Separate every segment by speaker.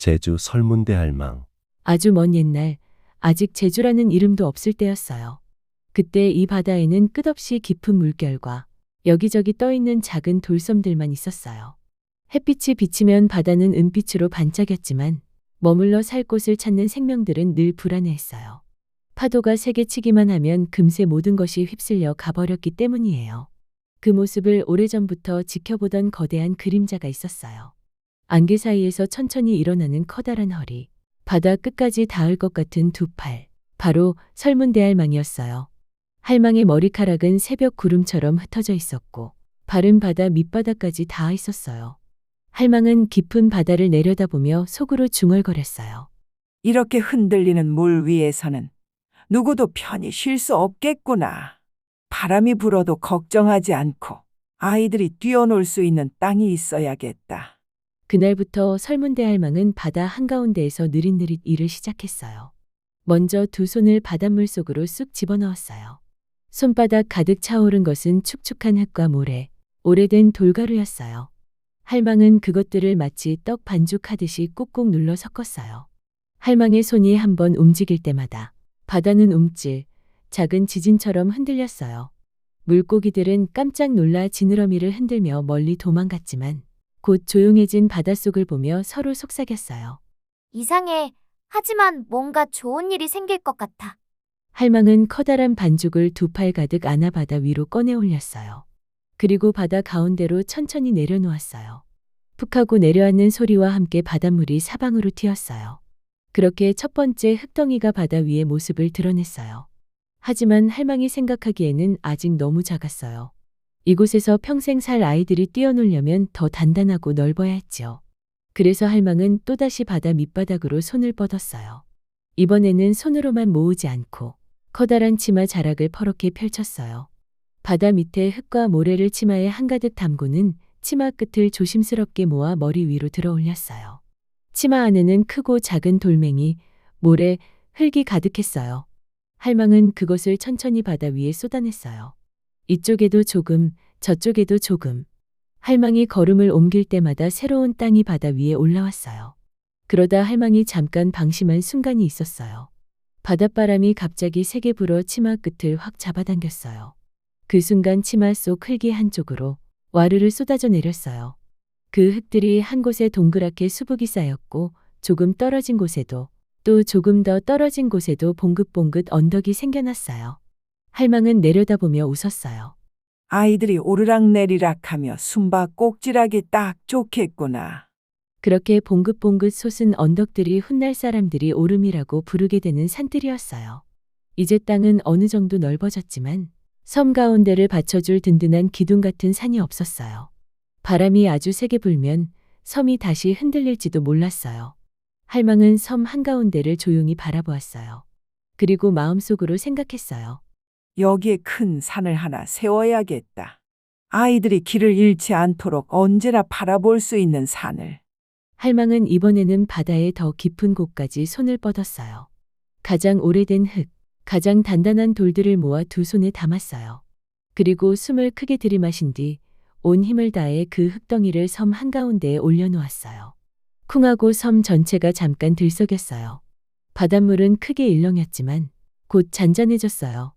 Speaker 1: 제주 설문대할망.
Speaker 2: 아주 먼 옛날, 아직 제주라는 이름도 없을 때였어요. 그때 이 바다에는 끝없이 깊은 물결과 여기저기 떠있는 작은 돌섬들만 있었어요. 햇빛이 비치면 바다는 은빛으로 반짝였지만 머물러 살 곳을 찾는 생명들은 늘 불안해했어요. 파도가 세게 치기만 하면 금세 모든 것이 휩쓸려 가버렸기 때문이에요. 그 모습을 오래전부터 지켜보던 거대한 그림자가 있었어요. 안개 사이에서 천천히 일어나는 커다란 허리, 바다 끝까지 닿을 것 같은 두 팔, 바로 설문대할망이었어요. 할망의 머리카락은 새벽 구름처럼 흩어져 있었고 발은 바다 밑바닥까지 닿아 있었어요. 할망은 깊은 바다를 내려다보며 속으로 중얼거렸어요.
Speaker 3: 이렇게 흔들리는 물 위에서는 누구도 편히 쉴 수 없겠구나. 바람이 불어도 걱정하지 않고 아이들이 뛰어놀 수 있는 땅이 있어야겠다.
Speaker 2: 그날부터 설문대할망은 바다 한가운데에서 느릿느릿 일을 시작했어요. 먼저 두 손을 바닷물 속으로 쑥 집어넣었어요. 손바닥 가득 차오른 것은 축축한 흙과 모래, 오래된 돌가루였어요. 할망은 그것들을 마치 떡 반죽하듯이 꾹꾹 눌러 섞었어요. 할망의 손이 한번 움직일 때마다 바다는 움찔, 작은 지진처럼 흔들렸어요. 물고기들은 깜짝 놀라 지느러미를 흔들며 멀리 도망갔지만 곧 조용해진 바닷속을 보며 서로 속삭였어요.
Speaker 4: 이상해. 하지만 뭔가 좋은 일이 생길 것 같아.
Speaker 2: 할망은 커다란 반죽을 두 팔 가득 안아 바다 위로 꺼내 올렸어요. 그리고 바다 가운데로 천천히 내려놓았어요. 푹 하고 내려앉는 소리와 함께 바닷물이 사방으로 튀었어요. 그렇게 첫 번째 흙덩이가 바다 위의 모습을 드러냈어요. 하지만 할망이 생각하기에는 아직 너무 작았어요. 이곳에서 평생 살 아이들이 뛰어놀려면 더 단단하고 넓어야 했죠. 그래서 할망은 또다시 바다 밑바닥으로 손을 뻗었어요. 이번에는 손으로만 모으지 않고 커다란 치마 자락을 퍼렇게 펼쳤어요. 바다 밑에 흙과 모래를 치마에 한가득 담고는 치마 끝을 조심스럽게 모아 머리 위로 들어 올렸어요. 치마 안에는 크고 작은 돌멩이, 모래, 흙이 가득했어요. 할망은 그것을 천천히 바다 위에 쏟아냈어요. 이쪽에도 조금, 저쪽에도 조금. 할망이 걸음을 옮길 때마다 새로운 땅이 바다 위에 올라왔어요. 그러다 할망이 잠깐 방심한 순간이 있었어요. 바닷바람이 갑자기 세게 불어 치마 끝을 확 잡아당겼어요. 그 순간 치마 속 흙이 한쪽으로 와르르 쏟아져 내렸어요. 그 흙들이 한 곳에 동그랗게 수북이 쌓였고 조금 떨어진 곳에도 또 조금 더 떨어진 곳에도 봉긋봉긋 언덕이 생겨났어요. 할망은 내려다보며 웃었어요.
Speaker 3: 아이들이 오르락내리락하며 숨바꼭질하기 딱 좋겠구나.
Speaker 2: 그렇게 봉긋봉긋 솟은 언덕들이 훗날 사람들이 오름이라고 부르게 되는 산들이었어요. 이제 땅은 어느 정도 넓어졌지만 섬 가운데를 받쳐줄 든든한 기둥 같은 산이 없었어요. 바람이 아주 세게 불면 섬이 다시 흔들릴지도 몰랐어요. 할망은 섬 한가운데를 조용히 바라보았어요. 그리고 마음속으로 생각했어요.
Speaker 3: 여기에 큰 산을 하나 세워야겠다. 아이들이 길을 잃지 않도록 언제나 바라볼 수 있는 산을.
Speaker 2: 할망은 이번에는 바다의 더 깊은 곳까지 손을 뻗었어요. 가장 오래된 흙, 가장 단단한 돌들을 모아 두 손에 담았어요. 그리고 숨을 크게 들이마신 뒤 온 힘을 다해 그 흙덩이를 섬 한가운데에 올려놓았어요. 쿵하고 섬 전체가 잠깐 들썩였어요. 바닷물은 크게 일렁였지만 곧 잔잔해졌어요.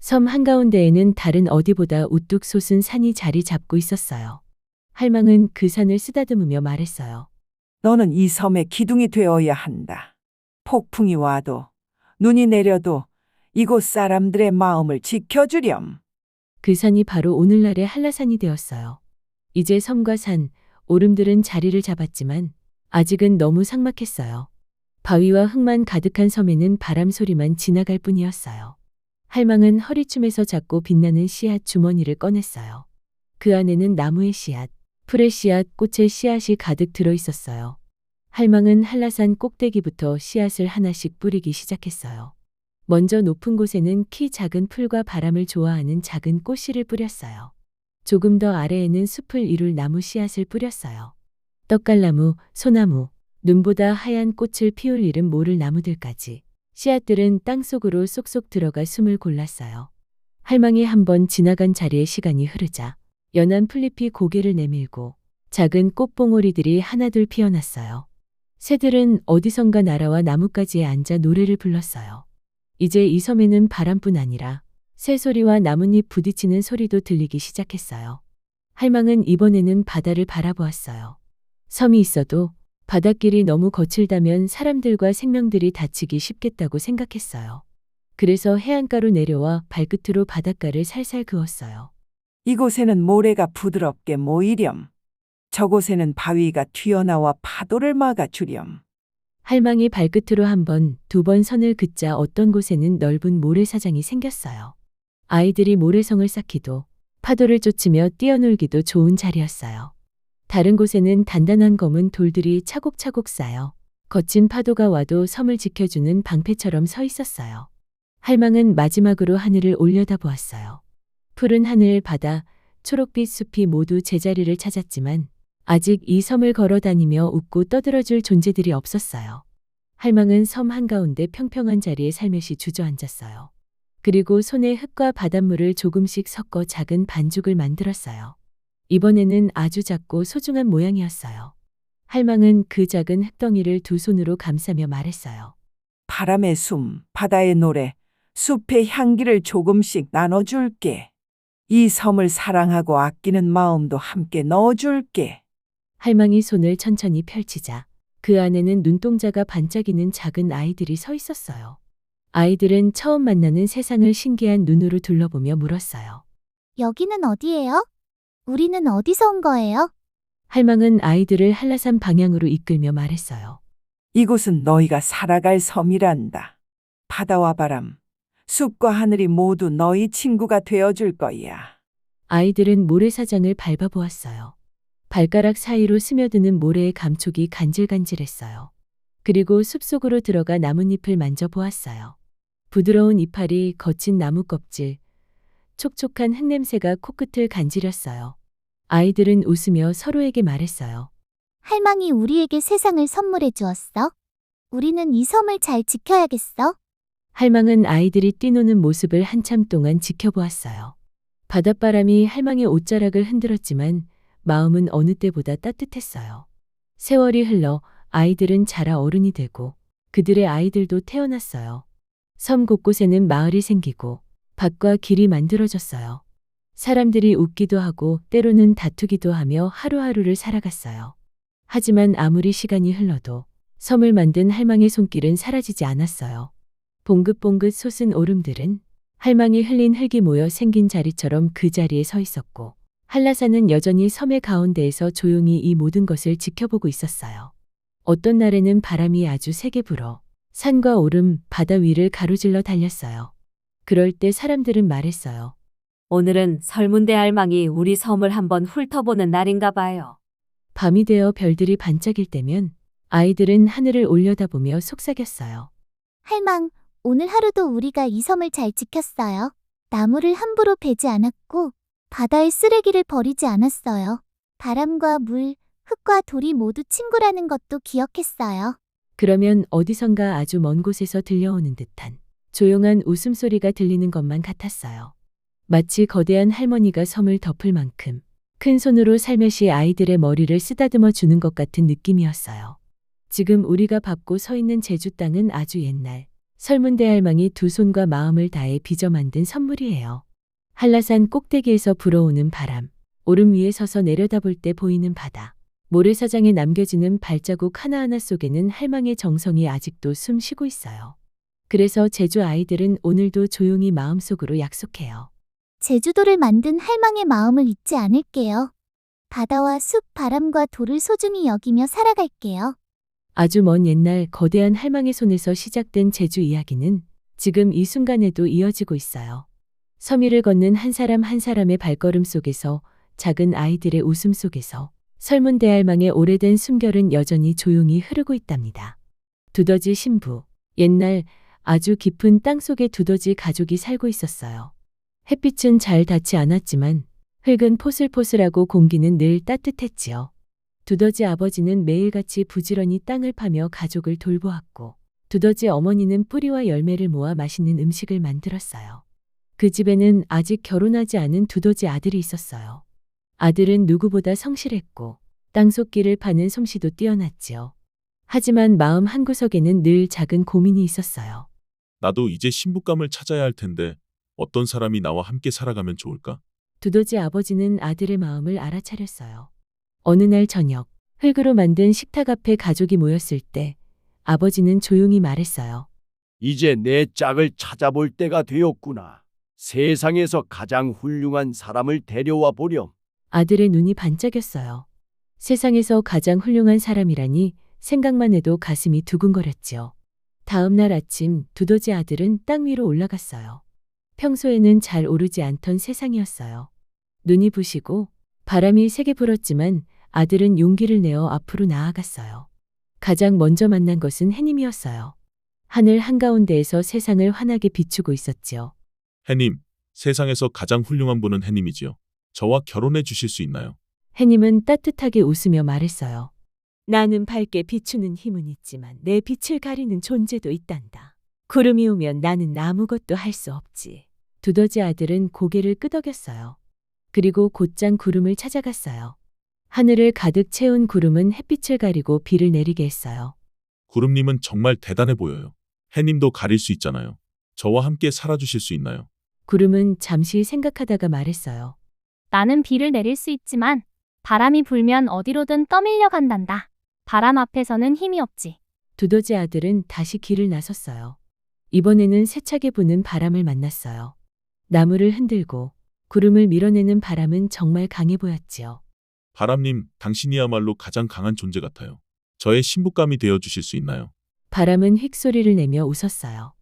Speaker 2: 섬 한가운데에는 다른 어디보다 우뚝 솟은 산이 자리 잡고 있었어요. 할망은 그 산을 쓰다듬으며 말했어요.
Speaker 3: 너는 이 섬의 기둥이 되어야 한다. 폭풍이 와도 눈이 내려도 이곳 사람들의 마음을 지켜주렴.
Speaker 2: 그 산이 바로 오늘날의 한라산이 되었어요. 이제 섬과 산, 오름들은 자리를 잡았지만 아직은 너무 삭막했어요. 바위와 흙만 가득한 섬에는 바람 소리만 지나갈 뿐이었어요. 할망은 허리춤에서 작고 빛나는 씨앗 주머니를 꺼냈어요. 그 안에는 나무의 씨앗, 풀의 씨앗, 꽃의 씨앗이 가득 들어 있었어요. 할망은 한라산 꼭대기부터 씨앗을 하나씩 뿌리기 시작했어요. 먼저 높은 곳에는 키 작은 풀과 바람을 좋아하는 작은 꽃씨를 뿌렸어요. 조금 더 아래에는 숲을 이룰 나무 씨앗을 뿌렸어요. 떡갈나무, 소나무, 눈보다 하얀 꽃을 피울 이름 모를 나무들까지. 씨앗들은 땅속으로 쏙쏙 들어가 숨을 골랐어요. 할망이 한번 지나간 자리에 시간이 흐르자 연한 풀잎이 고개를 내밀고 작은 꽃봉오리들이 하나둘 피어났어요. 새들은 어디선가 날아와 나뭇가지에 앉아 노래를 불렀어요. 이제 이 섬에는 바람뿐 아니라 새소리와 나뭇잎 부딪히는 소리도 들리기 시작했어요. 할망은 이번에는 바다를 바라보았어요. 섬이 있어도 바닷길이 너무 거칠다면 사람들과 생명들이 다치기 쉽겠다고 생각했어요. 그래서 해안가로 내려와 발끝으로 바닷가를 살살 그었어요.
Speaker 3: 이곳에는 모래가 부드럽게 모이렴. 저곳에는 바위가 튀어나와 파도를 막아주렴.
Speaker 2: 할망이 발끝으로 한 번, 두 번 선을 긋자 어떤 곳에는 넓은 모래사장이 생겼어요. 아이들이 모래성을 쌓기도, 파도를 쫓으며 뛰어놀기도 좋은 자리였어요. 다른 곳에는 단단한 검은 돌들이 차곡차곡 쌓여 거친 파도가 와도 섬을 지켜주는 방패처럼 서 있었어요. 할망은 마지막으로 하늘을 올려다보았어요. 푸른 하늘, 바다, 초록빛 숲이 모두 제자리를 찾았지만 아직 이 섬을 걸어 다니며 웃고 떠들어줄 존재들이 없었어요. 할망은 섬 한가운데 평평한 자리에 살며시 주저앉았어요. 그리고 손에 흙과 바닷물을 조금씩 섞어 작은 반죽을 만들었어요. 이번에는 아주 작고 소중한 모양이었어요. 할망은 그 작은 흙덩이를 두 손으로 감싸며 말했어요.
Speaker 3: 바람의 숨, 바다의 노래, 숲의 향기를 조금씩 나눠줄게. 이 섬을 사랑하고 아끼는 마음도 함께 넣어줄게.
Speaker 2: 할망이 손을 천천히 펼치자 그 안에는 눈동자가 반짝이는 작은 아이들이 서 있었어요. 아이들은 처음 만나는 세상을 신기한 눈으로 둘러보며 물었어요.
Speaker 4: 여기는 어디예요? 우리는 어디서 온 거예요?
Speaker 2: 할망은 아이들을 한라산 방향으로 이끌며 말했어요.
Speaker 3: 이곳은 너희가 살아갈 섬이란다. 바다와 바람, 숲과 하늘이 모두 너희 친구가 되어줄 거야.
Speaker 2: 아이들은 모래사장을 밟아보았어요. 발가락 사이로 스며드는 모래의 감촉이 간질간질했어요. 그리고 숲속으로 들어가 나뭇잎을 만져보았어요. 부드러운 이파리, 거친 나무 껍질, 촉촉한 흙냄새가 코끝을 간지렸어요. 아이들은 웃으며 서로에게 말했어요.
Speaker 4: 할망이 우리에게 세상을 선물해 주었어. 우리는 이 섬을 잘 지켜야겠어.
Speaker 2: 할망은 아이들이 뛰노는 모습을 한참 동안 지켜보았어요. 바닷바람이 할망의 옷자락을 흔들었지만 마음은 어느 때보다 따뜻했어요. 세월이 흘러 아이들은 자라 어른이 되고 그들의 아이들도 태어났어요. 섬 곳곳에는 마을이 생기고 밭과 길이 만들어졌어요. 사람들이 웃기도 하고 때로는 다투기도 하며 하루하루를 살아갔어요. 하지만 아무리 시간이 흘러도 섬을 만든 할망의 손길은 사라지지 않았어요. 봉긋봉긋 솟은 오름들은 할망이 흘린 흙이 모여 생긴 자리처럼 그 자리에 서 있었고 한라산은 여전히 섬의 가운데에서 조용히 이 모든 것을 지켜보고 있었어요. 어떤 날에는 바람이 아주 세게 불어 산과 오름, 바다 위를 가로질러 달렸어요. 그럴 때 사람들은 말했어요.
Speaker 5: 오늘은 설문대 할망이 우리 섬을 한번 훑어보는 날인가 봐요.
Speaker 2: 밤이 되어 별들이 반짝일 때면 아이들은 하늘을 올려다보며 속삭였어요.
Speaker 4: 할망, 오늘 하루도 우리가 이 섬을 잘 지켰어요. 나무를 함부로 베지 않았고 바다에 쓰레기를 버리지 않았어요. 바람과 물, 흙과 돌이 모두 친구라는 것도 기억했어요.
Speaker 2: 그러면 어디선가 아주 먼 곳에서 들려오는 듯한 조용한 웃음소리가 들리는 것만 같았어요. 마치 거대한 할머니가 섬을 덮을 만큼 큰 손으로 살며시 아이들의 머리를 쓰다듬어 주는 것 같은 느낌이었어요. 지금 우리가 밟고 서 있는 제주 땅은 아주 옛날 설문대 할망이 두 손과 마음을 다해 빚어 만든 선물이에요. 한라산 꼭대기에서 불어오는 바람, 오름 위에 서서 내려다볼 때 보이는 바다, 모래사장에 남겨지는 발자국 하나하나 속에는 할망의 정성이 아직도 숨 쉬고 있어요. 그래서 제주 아이들은 오늘도 조용히 마음속으로 약속해요.
Speaker 4: 제주도를 만든 할망의 마음을 잊지 않을게요. 바다와 숲, 바람과 돌을 소중히 여기며 살아갈게요.
Speaker 2: 아주 먼 옛날 거대한 할망의 손에서 시작된 제주 이야기는 지금 이 순간에도 이어지고 있어요. 섬 위를 걷는 한 사람 한 사람의 발걸음 속에서, 작은 아이들의 웃음 속에서 설문대 할망의 오래된 숨결은 여전히 조용히 흐르고 있답니다. 두더지 신부. 옛날 아주 깊은 땅 속에 두더지 가족이 살고 있었어요. 햇빛은 잘 닿지 않았지만 흙은 포슬포슬하고 공기는 늘 따뜻했지요. 두더지 아버지는 매일같이 부지런히 땅을 파며 가족을 돌보았고 두더지 어머니는 뿌리와 열매를 모아 맛있는 음식을 만들었어요. 그 집에는 아직 결혼하지 않은 두더지 아들이 있었어요. 아들은 누구보다 성실했고 땅속 길을 파는 솜씨도 뛰어났지요. 하지만 마음 한구석에는 늘 작은 고민이 있었어요.
Speaker 6: 나도 이제 신부감을 찾아야 할 텐데 어떤 사람이 나와 함께 살아가면 좋을까?
Speaker 2: 두더지 아버지는 아들의 마음을 알아차렸어요. 어느 날 저녁, 흙으로 만든 식탁 앞에 가족이 모였을 때 아버지는 조용히 말했어요.
Speaker 7: 이제 내 짝을 찾아볼 때가 되었구나. 세상에서 가장 훌륭한 사람을 데려와 보렴.
Speaker 2: 아들의 눈이 반짝였어요. 세상에서 가장 훌륭한 사람이라니 생각만 해도 가슴이 두근거렸지요. 다음 날 아침 두더지 아들은 땅 위로 올라갔어요. 평소에는 잘 오르지 않던 세상이었어요. 눈이 부시고 바람이 세게 불었지만 아들은 용기를 내어 앞으로 나아갔어요. 가장 먼저 만난 것은 해님이었어요. 하늘 한가운데에서 세상을 환하게 비추고 있었지요.
Speaker 6: 해님, 세상에서 가장 훌륭한 분은 해님이지요. 저와 결혼해 주실 수 있나요?
Speaker 2: 해님은 따뜻하게 웃으며 말했어요. 나는 밝게 비추는 힘은 있지만 내 빛을 가리는 존재도 있단다. 구름이 오면 나는 아무것도 할 수 없지. 두더지 아들은 고개를 끄덕였어요. 그리고 곧장 구름을 찾아갔어요. 하늘을 가득 채운 구름은 햇빛을 가리고 비를 내리게 했어요.
Speaker 6: 구름님은 정말 대단해 보여요. 해님도 가릴 수 있잖아요. 저와 함께 살아주실 수 있나요?
Speaker 2: 구름은 잠시 생각하다가 말했어요.
Speaker 8: 나는 비를 내릴 수 있지만 바람이 불면 어디로든 떠밀려 간단다. 바람 앞에서는 힘이 없지.
Speaker 2: 두더지 아들은 다시 길을 나섰어요. 이번에는 세차게 부는 바람을 만났어요. 나무를 흔들고 구름을 밀어내는 바람은 정말 강해 보였지요.
Speaker 6: 바람님, 당신이야말로 가장 강한 존재 같아요. 저의 신부감이 되어 주실 수 있나요?
Speaker 2: 바람은 휙 소리를 내며 웃었어요.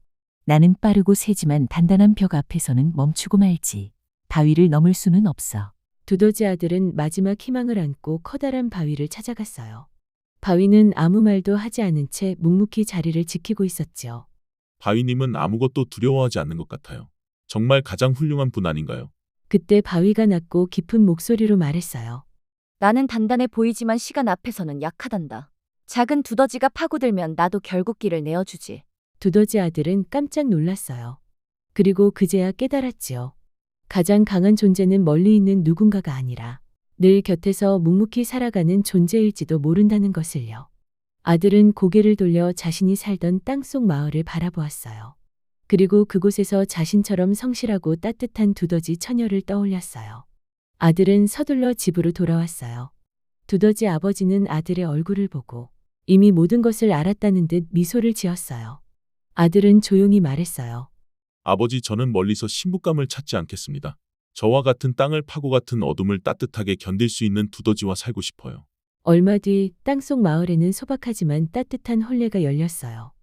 Speaker 9: 나는 빠르고 세지만 단단한 벽 앞에서는 멈추고 말지. 바위를 넘을 수는 없어.
Speaker 2: 두더지 아들은 마지막 희망을 안고 커다란 바위를 찾아갔어요. 바위는 아무 말도 하지 않은 채 묵묵히 자리를 지키고 있었지요.
Speaker 6: 바위님은 아무것도 두려워하지 않는 것 같아요. 정말 가장 훌륭한 분 아닌가요?
Speaker 2: 그때 바위가 낮고 깊은 목소리로 말했어요.
Speaker 10: 나는 단단해 보이지만 시간 앞에서는 약하단다. 작은 두더지가 파고들면 나도 결국 길을 내어주지.
Speaker 2: 두더지 아들은 깜짝 놀랐어요. 그리고 그제야 깨달았지요. 가장 강한 존재는 멀리 있는 누군가가 아니라 늘 곁에서 묵묵히 살아가는 존재일지도 모른다는 것을요. 아들은 고개를 돌려 자신이 살던 땅속 마을을 바라보았어요. 그리고 그곳에서 자신처럼 성실하고 따뜻한 두더지 처녀를 떠올렸어요. 아들은 서둘러 집으로 돌아왔어요. 두더지 아버지는 아들의 얼굴을 보고 이미 모든 것을 알았다는 듯 미소를 지었어요. 아들은 조용히 말했어요.
Speaker 6: 아버지, 저는 멀리서 신부감을 찾지 않겠습니다. 저와 같은 땅을 파고 같은 어둠을 따뜻하게 견딜 수 있는 두더지와 살고 싶어요.
Speaker 2: 얼마 뒤 땅속 마을에는 소박하지만 따뜻한 혼례가 열렸어요.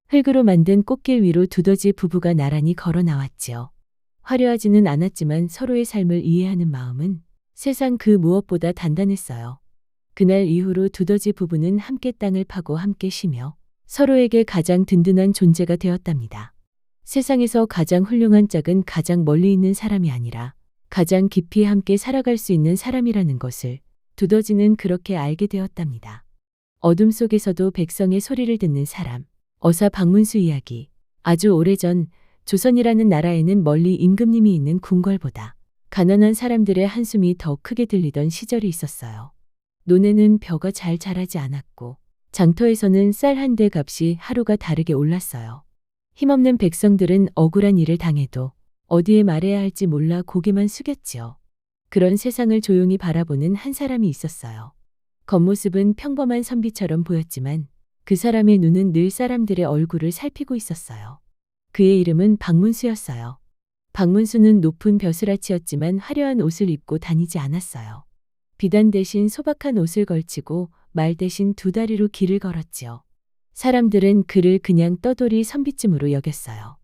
Speaker 2: 흙으로 만든 꽃길 위로 두더지 부부가 나란히 걸어 나왔지요. 화려하지는 않았지만 서로의 삶을 이해하는 마음은 세상 그 무엇보다 단단했어요. 그날 이후로 두더지 부부는 함께 땅을 파고 함께 쉬며 서로에게 가장 든든한 존재가 되었답니다. 세상에서 가장 훌륭한 짝은 가장 멀리 있는 사람이 아니라 가장 깊이 함께 살아갈 수 있는 사람이라는 것을 두더지는 그렇게 알게 되었답니다. 어둠 속에서도 백성의 소리를 듣는 사람. 어사 박문수 이야기. 아주 오래전 조선이라는 나라에는 멀리 임금님이 있는 궁궐보다 가난한 사람들의 한숨이 더 크게 들리던 시절이 있었어요. 논에는 벼가 잘 자라지 않았고 장터에서는 쌀 한 대 값이 하루가 다르게 올랐어요. 힘없는 백성들은 억울한 일을 당해도 어디에 말해야 할지 몰라 고개만 숙였지요. 그런 세상을 조용히 바라보는 한 사람이 있었어요. 겉모습은 평범한 선비처럼 보였지만 그 사람의 눈은 늘 사람들의 얼굴을 살피고 있었어요. 그의 이름은 박문수였어요. 박문수는 높은 벼슬아치였지만 화려한 옷을 입고 다니지 않았어요. 비단 대신 소박한 옷을 걸치고 말 대신 두 다리로 길을 걸었지요. 사람들은 그를 그냥 떠돌이 선비쯤으로 여겼어요.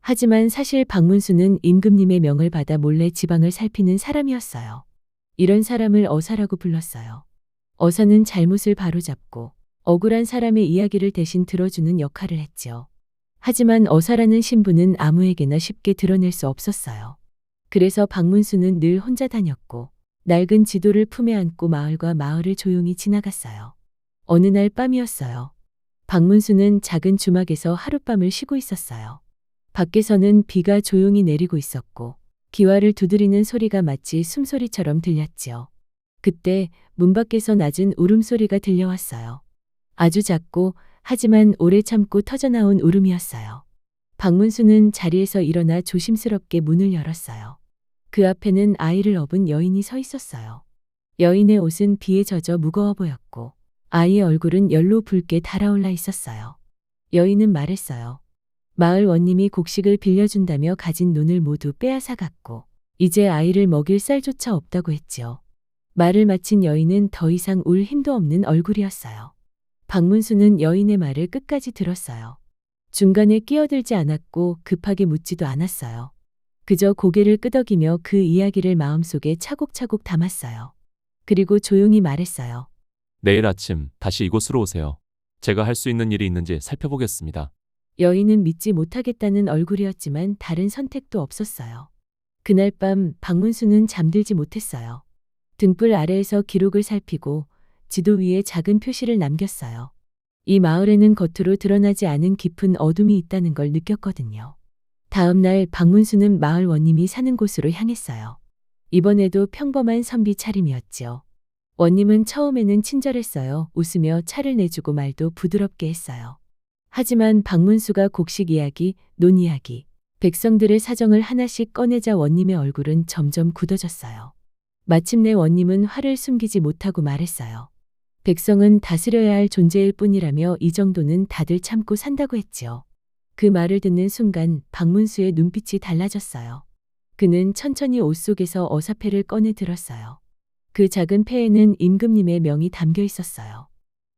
Speaker 2: 하지만 사실 박문수는 임금님의 명을 받아 몰래 지방을 살피는 사람이었어요. 이런 사람을 어사라고 불렀어요. 어사는 잘못을 바로잡고 억울한 사람의 이야기를 대신 들어주는 역할을 했지요. 하지만 어사라는 신분은 아무에게나 쉽게 드러낼 수 없었어요. 그래서 박문수는 늘 혼자 다녔고 낡은 지도를 품에 안고 마을과 마을을 조용히 지나갔어요. 어느 날 밤이었어요. 박문수는 작은 주막에서 하룻밤을 쉬고 있었어요. 밖에서는 비가 조용히 내리고 있었고 기와를 두드리는 소리가 마치 숨소리처럼 들렸지요. 그때 문 밖에서 낮은 울음소리가 들려왔어요. 아주 작고 하지만 오래 참고 터져나온 울음이었어요. 박문수는 자리에서 일어나 조심스럽게 문을 열었어요. 그 앞에는 아이를 업은 여인이 서 있었어요. 여인의 옷은 비에 젖어 무거워 보였고 아이의 얼굴은 열로 붉게 달아올라 있었어요. 여인은 말했어요. 마을 원님이 곡식을 빌려준다며 가진 논을 모두 빼앗아 갔고 이제 아이를 먹일 쌀조차 없다고 했지요. 말을 마친 여인은 더 이상 울 힘도 없는 얼굴이었어요. 박문수는 여인의 말을 끝까지 들었어요. 중간에 끼어들지 않았고 급하게 묻지도 않았어요. 그저 고개를 끄덕이며 그 이야기를 마음속에 차곡차곡 담았어요. 그리고 조용히 말했어요.
Speaker 11: 내일 아침 다시 이곳으로 오세요. 제가 할 수 있는 일이 있는지 살펴보겠습니다.
Speaker 2: 여인은 믿지 못하겠다는 얼굴이었지만 다른 선택도 없었어요. 그날 밤 박문수는 잠들지 못했어요. 등불 아래에서 기록을 살피고 지도 위에 작은 표시를 남겼어요. 이 마을에는 겉으로 드러나지 않은 깊은 어둠이 있다는 걸 느꼈거든요. 다음 날 박문수는 마을 원님이 사는 곳으로 향했어요. 이번에도 평범한 선비 차림이었지요. 원님은 처음에는 친절했어요. 웃으며 차를 내주고 말도 부드럽게 했어요. 하지만 박문수가 곡식 이야기, 논 이야기, 백성들의 사정을 하나씩 꺼내자 원님의 얼굴은 점점 굳어졌어요. 마침내 원님은 화를 숨기지 못하고 말했어요. 백성은 다스려야 할 존재일 뿐이라며 이 정도는 다들 참고 산다고 했지요. 그 말을 듣는 순간 박문수의 눈빛이 달라졌어요. 그는 천천히 옷 속에서 어사패를 꺼내 들었어요. 그 작은 패에는 임금님의 명이 담겨 있었어요.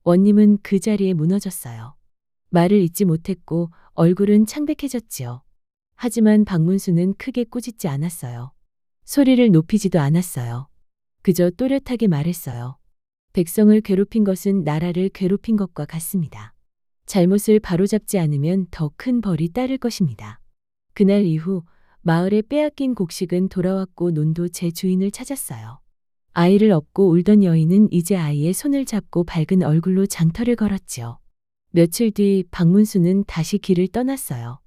Speaker 2: 원님은 그 자리에 무너졌어요. 말을 잇지 못했고 얼굴은 창백해졌지요. 하지만 박문수는 크게 꾸짖지 않았어요. 소리를 높이지도 않았어요. 그저 또렷하게 말했어요. 백성을 괴롭힌 것은 나라를 괴롭힌 것과 같습니다. 잘못을 바로잡지 않으면 더 큰 벌이 따를 것입니다. 그날 이후 마을에 빼앗긴 곡식은 돌아왔고 논도 제 주인을 찾았어요. 아이를 업고 울던 여인은 이제 아이의 손을 잡고 밝은 얼굴로 장터를 걸었지요. 며칠 뒤 박문수는 다시 길을 떠났어요.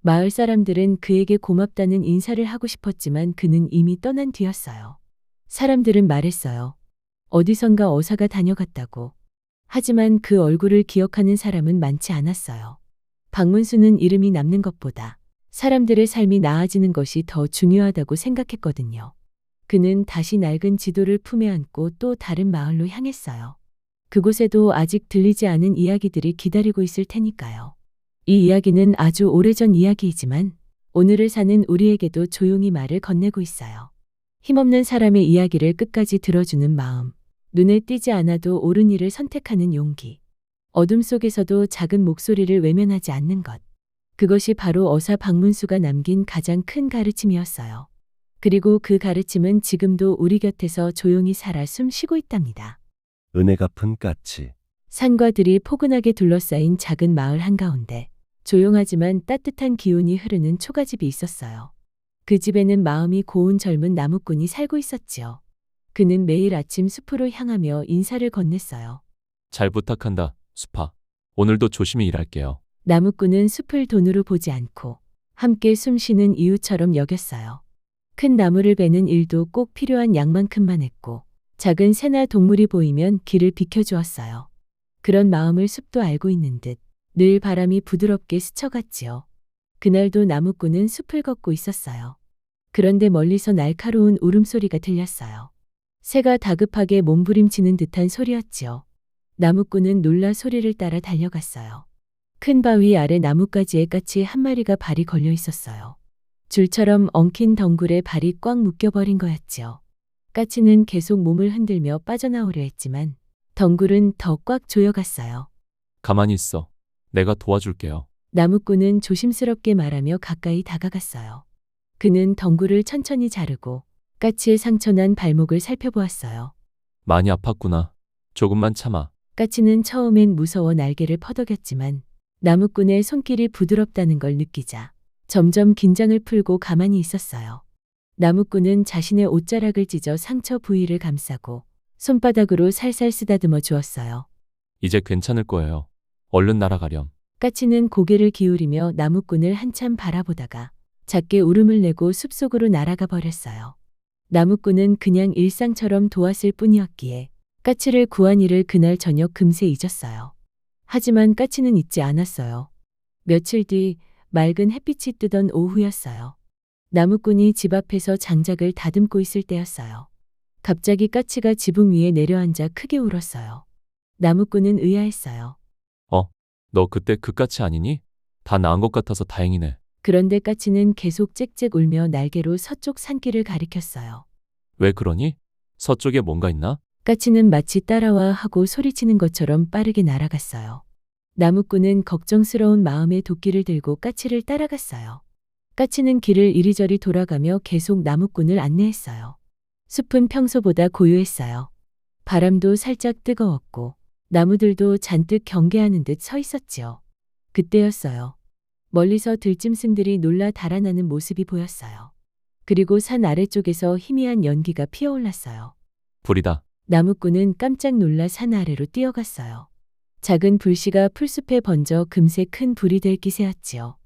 Speaker 2: 마을 사람들은 그에게 고맙다는 인사를 하고 싶었지만 그는 이미 떠난 뒤였어요. 사람들은 말했어요. 어디선가 어사가 다녀갔다고. 하지만 그 얼굴을 기억하는 사람은 많지 않았어요. 박문수는 이름이 남는 것보다 사람들의 삶이 나아지는 것이 더 중요하다고 생각했거든요. 그는 다시 낡은 지도를 품에 안고 또 다른 마을로 향했어요. 그곳에도 아직 들리지 않은 이야기들이 기다리고 있을 테니까요. 이 이야기는 아주 오래전 이야기이지만 오늘을 사는 우리에게도 조용히 말을 건네고 있어요. 힘없는 사람의 이야기를 끝까지 들어주는 마음, 눈에 띄지 않아도 옳은 일을 선택하는 용기, 어둠 속에서도 작은 목소리를 외면하지 않는 것. 그것이 바로 어사 박문수가 남긴 가장 큰 가르침이었어요. 그리고 그 가르침은 지금도 우리 곁에서 조용히 살아 숨 쉬고 있답니다.
Speaker 1: 은혜 갚은 까치.
Speaker 2: 산과 들이 포근하게 둘러싸인 작은 마을 한가운데 조용하지만 따뜻한 기운이 흐르는 초가집이 있었어요. 그 집에는 마음이 고운 젊은 나무꾼이 살고 있었지요. 그는 매일 아침 숲으로 향하며 인사를 건넸어요.
Speaker 11: 잘 부탁한다, 수파. 오늘도 조심히 일할게요.
Speaker 2: 나무꾼은 숲을 돈으로 보지 않고 함께 숨쉬는 이웃처럼 여겼어요. 큰 나무를 베는 일도 꼭 필요한 양만큼만 했고 작은 새나 동물이 보이면 길을 비켜주었어요. 그런 마음을 숲도 알고 있는 듯 늘 바람이 부드럽게 스쳐갔지요. 그날도 나무꾼은 숲을 걷고 있었어요. 그런데 멀리서 날카로운 울음소리가 들렸어요. 새가 다급하게 몸부림치는 듯한 소리였지요. 나무꾼은 놀라 소리를 따라 달려갔어요. 큰 바위 아래 나뭇가지에 까치 한 마리가 발이 걸려 있었어요. 줄처럼 엉킨 덩굴에 발이 꽉 묶여버린 거였지요. 까치는 계속 몸을 흔들며 빠져나오려 했지만 덩굴은 더 꽉 조여갔어요.
Speaker 11: 가만히 있어. 내가 도와줄게요.
Speaker 2: 나무꾼은 조심스럽게 말하며 가까이 다가갔어요. 그는 덩굴을 천천히 자르고 까치의 상처난 발목을 살펴보았어요.
Speaker 11: 많이 아팠구나. 조금만 참아.
Speaker 2: 까치는 처음엔 무서워 날개를 퍼덕였지만 나무꾼의 손길이 부드럽다는 걸 느끼자 점점 긴장을 풀고 가만히 있었어요. 나무꾼은 자신의 옷자락을 찢어 상처 부위를 감싸고 손바닥으로 살살 쓰다듬어 주었어요.
Speaker 11: 이제 괜찮을 거예요. 얼른 날아가렴.
Speaker 2: 까치는 고개를 기울이며 나무꾼을 한참 바라보다가 작게 울음을 내고 숲속으로 날아가 버렸어요. 나무꾼은 그냥 일상처럼 도왔을 뿐이었기에 까치를 구한 일을 그날 저녁 금세 잊었어요. 하지만 까치는 잊지 않았어요. 며칠 뒤 맑은 햇빛이 뜨던 오후였어요. 나무꾼이 집 앞에서 장작을 다듬고 있을 때였어요. 갑자기 까치가 지붕 위에 내려앉아 크게 울었어요. 나무꾼은 의아했어요.
Speaker 11: 너 그때 그 까치 아니니? 다 나은 것 같아서 다행이네.
Speaker 2: 그런데 까치는 계속 짹짹 울며 날개로 서쪽 산길을 가리켰어요.
Speaker 11: 왜 그러니? 서쪽에 뭔가 있나?
Speaker 2: 까치는 마치 따라와 하고 소리치는 것처럼 빠르게 날아갔어요. 나무꾼은 걱정스러운 마음에 도끼를 들고 까치를 따라갔어요. 까치는 길을 이리저리 돌아가며 계속 나무꾼을 안내했어요. 숲은 평소보다 고요했어요. 바람도 살짝 뜨거웠고 나무들도 잔뜩 경계하는 듯 서 있었지요. 그때였어요. 멀리서 들짐승들이 놀라 달아나는 모습이 보였어요. 그리고 산 아래쪽에서 희미한 연기가 피어올랐어요.
Speaker 11: 불이다.
Speaker 2: 나무꾼은 깜짝 놀라 산 아래로 뛰어갔어요. 작은 불씨가 풀숲에 번져 금세 큰 불이 될 기세였지요.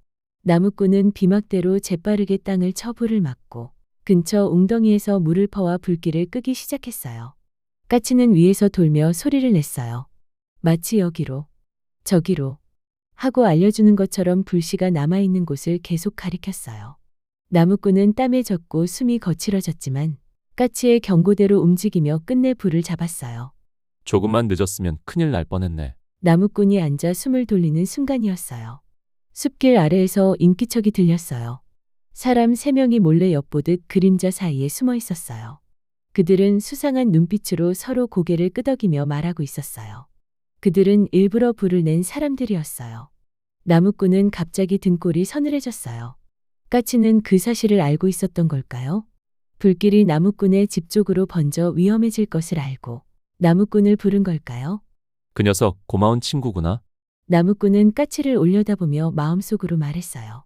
Speaker 2: 나무꾼은 비막대로 재빠르게 땅을 쳐 불을 막고 근처 웅덩이에서 물을 퍼와 불길을 끄기 시작했어요. 까치는 위에서 돌며 소리를 냈어요. 마치 여기로, 저기로 하고 알려주는 것처럼 불씨가 남아있는 곳을 계속 가리켰어요. 나무꾼은 땀에 젖고 숨이 거칠어졌지만 까치의 경고대로 움직이며 끝내 불을 잡았어요.
Speaker 11: 조금만 늦었으면 큰일 날 뻔했네.
Speaker 2: 나무꾼이 앉아 숨을 돌리는 순간이었어요. 숲길 아래에서 인기척이 들렸어요. 사람 3명이 몰래 엿보듯 그림자 사이에 숨어 있었어요. 그들은 수상한 눈빛으로 서로 고개를 끄덕이며 말하고 있었어요. 그들은 일부러 불을 낸 사람들이었어요. 나무꾼은 갑자기 등골이 서늘해졌어요. 까치는 그 사실을 알고 있었던 걸까요? 불길이 나무꾼의 집 쪽으로 번져 위험해질 것을 알고 나무꾼을 부른 걸까요?
Speaker 11: 그 녀석 고마운 친구구나.
Speaker 2: 나무꾼은 까치를 올려다보며 마음속으로 말했어요.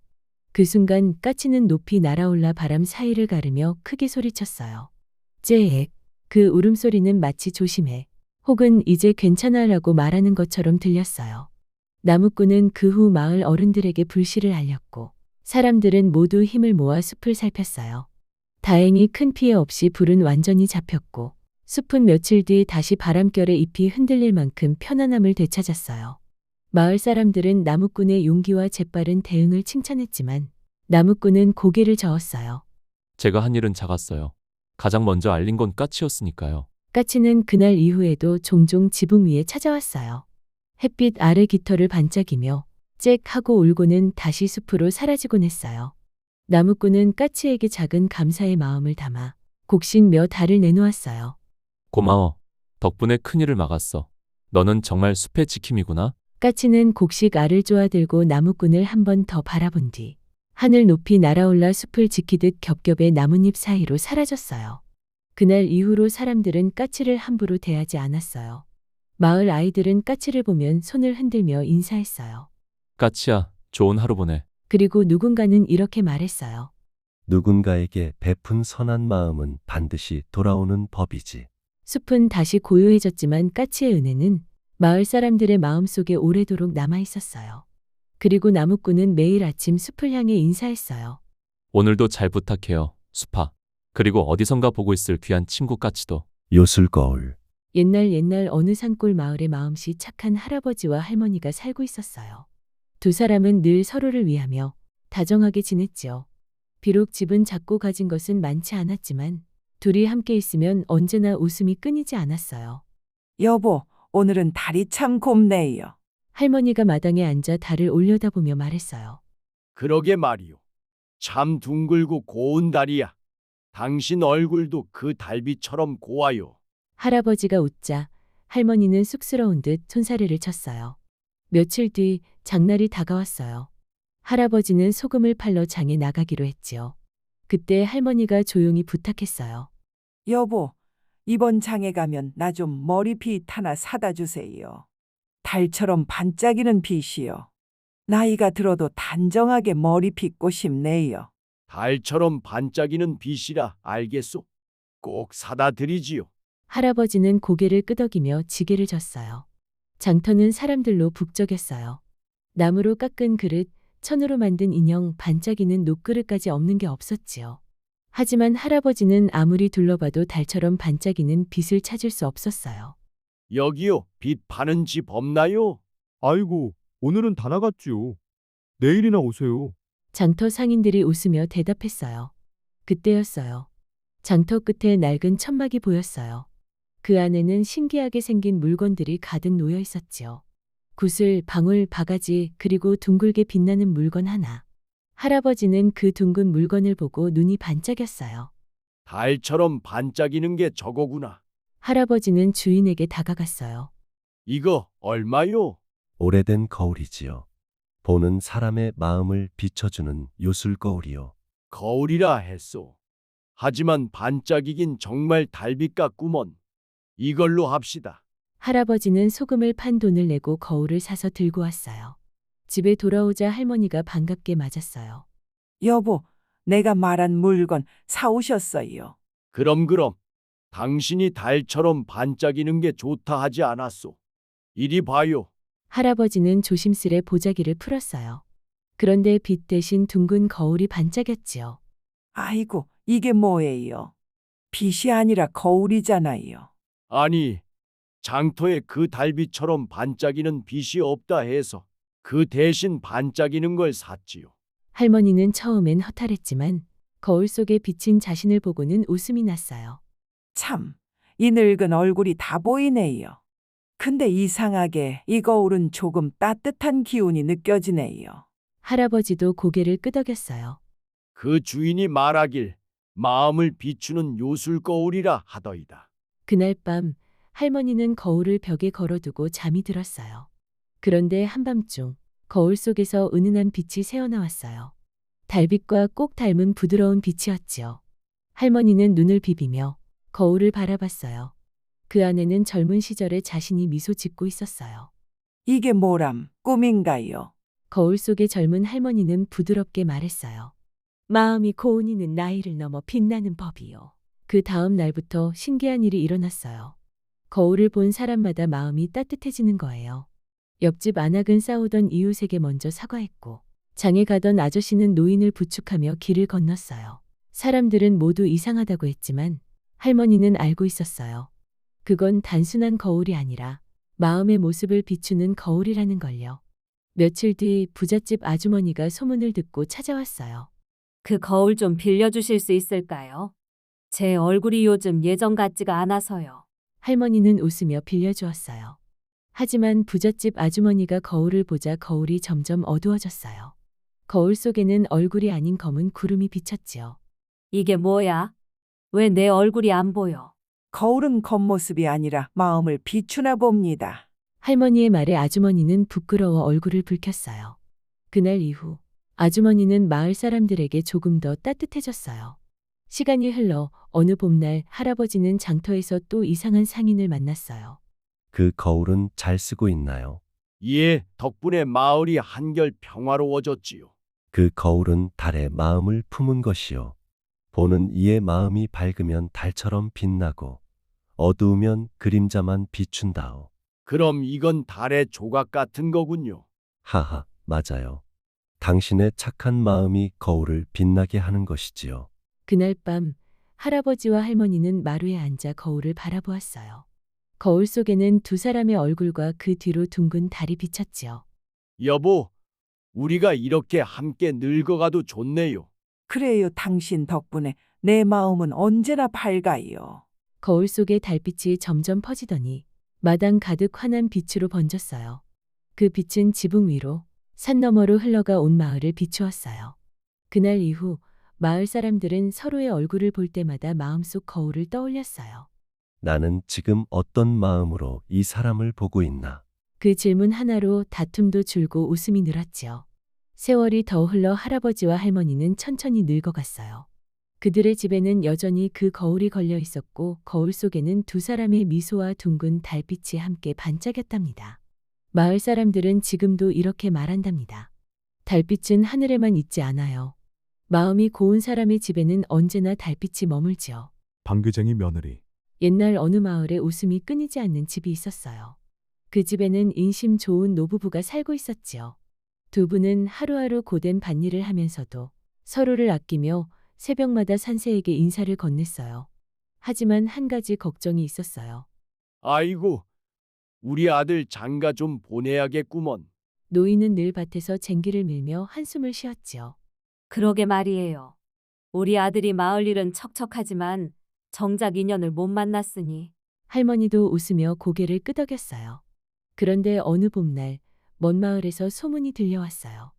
Speaker 2: 그 순간 까치는 높이 날아올라 바람 사이를 가르며 크게 소리쳤어요. 째액. 그 울음소리는 마치 조심해 혹은 이제 괜찮아라고 말하는 것처럼 들렸어요. 나무꾼은 그 후 마을 어른들에게 불씨를 알렸고 사람들은 모두 힘을 모아 숲을 살폈어요. 다행히 큰 피해 없이 불은 완전히 잡혔고 숲은 며칠 뒤 다시 바람결에 잎이 흔들릴 만큼 편안함을 되찾았어요. 마을 사람들은 나무꾼의 용기와 재빠른 대응을 칭찬했지만 나무꾼은 고개를 저었어요.
Speaker 11: 제가 한 일은 작았어요. 가장 먼저 알린 건 까치였으니까요.
Speaker 2: 까치는 그날 이후에도 종종 지붕 위에 찾아왔어요. 햇빛 아래 깃털을 반짝이며 짹 하고 울고는 다시 숲으로 사라지곤 했어요. 나무꾼은 까치에게 작은 감사의 마음을 담아 곡식 몇 알을 내놓았어요.
Speaker 11: 고마워. 덕분에 큰일을 막았어. 너는 정말 숲의 지킴이구나.
Speaker 2: 까치는 곡식 알을 쪼아들고 나무꾼을 한 번 더 바라본 뒤 하늘 높이 날아올라 숲을 지키듯 겹겹의 나뭇잎 사이로 사라졌어요. 그날 이후로 사람들은 까치를 함부로 대하지 않았어요. 마을 아이들은 까치를 보면 손을 흔들며 인사했어요.
Speaker 11: 까치야, 좋은 하루 보내.
Speaker 2: 그리고 누군가는 이렇게 말했어요.
Speaker 1: 누군가에게 베푼 선한 마음은 반드시 돌아오는 법이지.
Speaker 2: 숲은 다시 고요해졌지만 까치의 은혜는 마을 사람들의 마음속에 오래도록 남아 있었어요. 그리고 나무꾼은 매일 아침 숲을 향해 인사했어요.
Speaker 11: 오늘도 잘 부탁해요, 숲아. 그리고 어디선가 보고 있을 귀한 친구 까치도.
Speaker 1: 요술거울.
Speaker 2: 옛날 어느 산골 마을에 마음씨 착한 할아버지와 할머니가 살고 있었어요. 두 사람은 늘 서로를 위하며 다정하게 지냈지요. 비록 집은 작고 가진 것은 많지 않았지만 둘이 함께 있으면 언제나 웃음이 끊이지 않았어요.
Speaker 3: 여보, 오늘은 달이 참 곱네요.
Speaker 2: 할머니가 마당에 앉아 달을 올려다보며 말했어요.
Speaker 7: 그러게 말이오. 참 둥글고 고운 달이야. 당신 얼굴도 그 달빛처럼 고와요.
Speaker 2: 할아버지가 웃자 할머니는 쑥스러운 듯 손사래를 쳤어요. 며칠 뒤 장날이 다가왔어요. 할아버지는 소금을 팔러 장에 나가기로 했지요. 그때 할머니가 조용히 부탁했어요.
Speaker 3: 여보, 이번 장에 가면 나 좀 머리빗 하나 사다 주세요. 달처럼 반짝이는 빛이요. 나이가 들어도 단정하게 머리 빗고 싶네요.
Speaker 7: 달처럼 반짝이는 빛이라 알겠소. 꼭 사다 드리지요.
Speaker 2: 할아버지는 고개를 끄덕이며 지게를 졌어요. 장터는 사람들로 북적였어요. 나무로 깎은 그릇, 천으로 만든 인형, 반짝이는 녹그릇까지 없는 게 없었지요. 하지만 할아버지는 아무리 둘러봐도 달처럼 반짝이는 빛을 찾을 수 없었어요.
Speaker 7: 여기요, 빛 파는 집 없나요?
Speaker 12: 아이고, 오늘은 다 나갔지요. 내일이나 오세요.
Speaker 2: 장터 상인들이 웃으며 대답했어요. 그때였어요. 장터 끝에 낡은 천막이 보였어요. 그 안에는 신기하게 생긴 물건들이 가득 놓여 있었지요. 구슬, 방울, 바가지, 그리고 둥글게 빛나는 물건 하나. 할아버지는 그 둥근 물건을 보고 눈이 반짝였어요.
Speaker 7: 달처럼 반짝이는 게 저거구나.
Speaker 2: 할아버지는 주인에게 다가갔어요.
Speaker 7: 이거 얼마요?
Speaker 1: 오래된 거울이지요. 보는 사람의 마음을 비춰주는 요술 거울이요.
Speaker 7: 거울이라 했소. 하지만 반짝이긴 정말 달빛 같구먼. 이걸로 합시다.
Speaker 2: 할아버지는 소금을 판 돈을 내고 거울을 사서 들고 왔어요. 집에 돌아오자 할머니가 반갑게 맞았어요.
Speaker 3: 여보, 내가 말한 물건 사오셨어요.
Speaker 7: 그럼 당신이 달처럼 반짝이는 게 좋다 하지 않았소. 이리 봐요.
Speaker 2: 할아버지는 조심스레 보자기를 풀었어요. 그런데 빛 대신 둥근 거울이 반짝였지요.
Speaker 3: 아이고, 이게 뭐예요? 빛이 아니라 거울이잖아요.
Speaker 7: 아니, 장터에 그 달빛처럼 반짝이는 빛이 없다 해서 그 대신 반짝이는 걸 샀지요.
Speaker 2: 할머니는 처음엔 허탈했지만 거울 속에 비친 자신을 보고는 웃음이 났어요.
Speaker 3: 참, 이 늙은 얼굴이 다 보이네요. 근데 이상하게 이 거울은 조금 따뜻한 기운이 느껴지네요.
Speaker 2: 할아버지도 고개를 끄덕였어요.
Speaker 7: 그 주인이 말하길 마음을 비추는 요술 거울이라 하더이다.
Speaker 2: 그날 밤 할머니는 거울을 벽에 걸어두고 잠이 들었어요. 그런데 한밤중 거울 속에서 은은한 빛이 새어나왔어요. 달빛과 꼭 닮은 부드러운 빛이었지요. 할머니는 눈을 비비며 거울을 바라봤어요. 그 안에는 젊은 시절의 자신이 미소 짓고 있었어요.
Speaker 3: 이게 뭐람, 꿈인가요?
Speaker 2: 거울 속의 젊은 할머니는 부드럽게 말했어요. 마음이 고운이는 나이를 넘어 빛나는 법이요. 그 다음 날부터 신기한 일이 일어났어요. 거울을 본 사람마다 마음이 따뜻해지는 거예요. 옆집 안악은 싸우던 이웃에게 먼저 사과했고, 장에 가던 아저씨는 노인을 부축하며 길을 건넜어요. 사람들은 모두 이상하다고 했지만 할머니는 알고 있었어요. 그건 단순한 거울이 아니라 마음의 모습을 비추는 거울이라는 걸요. 며칠 뒤 부잣집 아주머니가 소문을 듣고 찾아왔어요.
Speaker 5: 그 거울 좀 빌려주실 수 있을까요? 제 얼굴이 요즘 예전 같지가 않아서요.
Speaker 2: 할머니는 웃으며 빌려주었어요. 하지만 부잣집 아주머니가 거울을 보자 거울이 점점 어두워졌어요. 거울 속에는 얼굴이 아닌 검은 구름이 비쳤지요.
Speaker 5: 이게 뭐야? 왜 내 얼굴이 안 보여?
Speaker 3: 거울은 겉모습이 아니라 마음을 비추나 봅니다.
Speaker 2: 할머니의 말에 아주머니는 부끄러워 얼굴을 붉혔어요. 그날 이후 아주머니는 마을 사람들에게 조금 더 따뜻해졌어요. 시간이 흘러 어느 봄날 할아버지는 장터에서 또 이상한 상인을 만났어요.
Speaker 1: 그 거울은 잘 쓰고 있나요?
Speaker 7: 예, 덕분에 마을이 한결 평화로워졌지요.
Speaker 1: 그 거울은 달의 마음을 품은 것이요. 보는 이의 마음이 밝으면 달처럼 빛나고 어두우면 그림자만 비춘다오.
Speaker 7: 그럼 이건 달의 조각 같은 거군요.
Speaker 1: 하하, 맞아요. 당신의 착한 마음이 거울을 빛나게 하는 것이지요.
Speaker 2: 그날 밤 할아버지와 할머니는 마루에 앉아 거울을 바라보았어요. 거울 속에는 두 사람의 얼굴과 그 뒤로 둥근 달이 비쳤지요.
Speaker 7: 여보, 우리가 이렇게 함께 늙어가도 좋네요.
Speaker 3: 그래요, 당신 덕분에 내 마음은 언제나 밝아요.
Speaker 2: 거울 속의 달빛이 점점 퍼지더니 마당 가득 환한 빛으로 번졌어요. 그 빛은 지붕 위로 산 너머로 흘러가 온 마을을 비추었어요. 그날 이후 마을 사람들은 서로의 얼굴을 볼 때마다 마음속 거울을 떠올렸어요.
Speaker 1: 나는 지금 어떤 마음으로 이 사람을 보고 있나?
Speaker 2: 그 질문 하나로 다툼도 줄고 웃음이 늘었지요. 세월이 더 흘러 할아버지와 할머니는 천천히 늙어갔어요. 그들의 집에는 여전히 그 거울이 걸려 있었고 거울 속에는 두 사람의 미소와 둥근 달빛이 함께 반짝였답니다. 마을 사람들은 지금도 이렇게 말한답니다. 달빛은 하늘에만 있지 않아요. 마음이 고운 사람의 집에는 언제나 달빛이 머물지요.
Speaker 12: 방귀쟁이 며느리.
Speaker 2: 옛날 어느 마을에 웃음이 끊이지 않는 집이 있었어요. 그 집에는 인심 좋은 노부부가 살고 있었지요. 두 분은 하루하루 고된 밭일을 하면서도 서로를 아끼며 새벽마다 산새에게 인사를 건넸어요. 하지만 한 가지 걱정이 있었어요.
Speaker 7: 아이고, 우리 아들 장가 좀 보내야겠구먼.
Speaker 2: 노인은 늘 밭에서 쟁기를 밀며 한숨을 쉬었지요.
Speaker 5: 그러게 말이에요. 우리 아들이 마을 일은 척척하지만 정작 인연을 못 만났으니.
Speaker 2: 할머니도 웃으며 고개를 끄덕였어요. 그런데 어느 봄날 먼 마을에서 소문이 들려왔어요.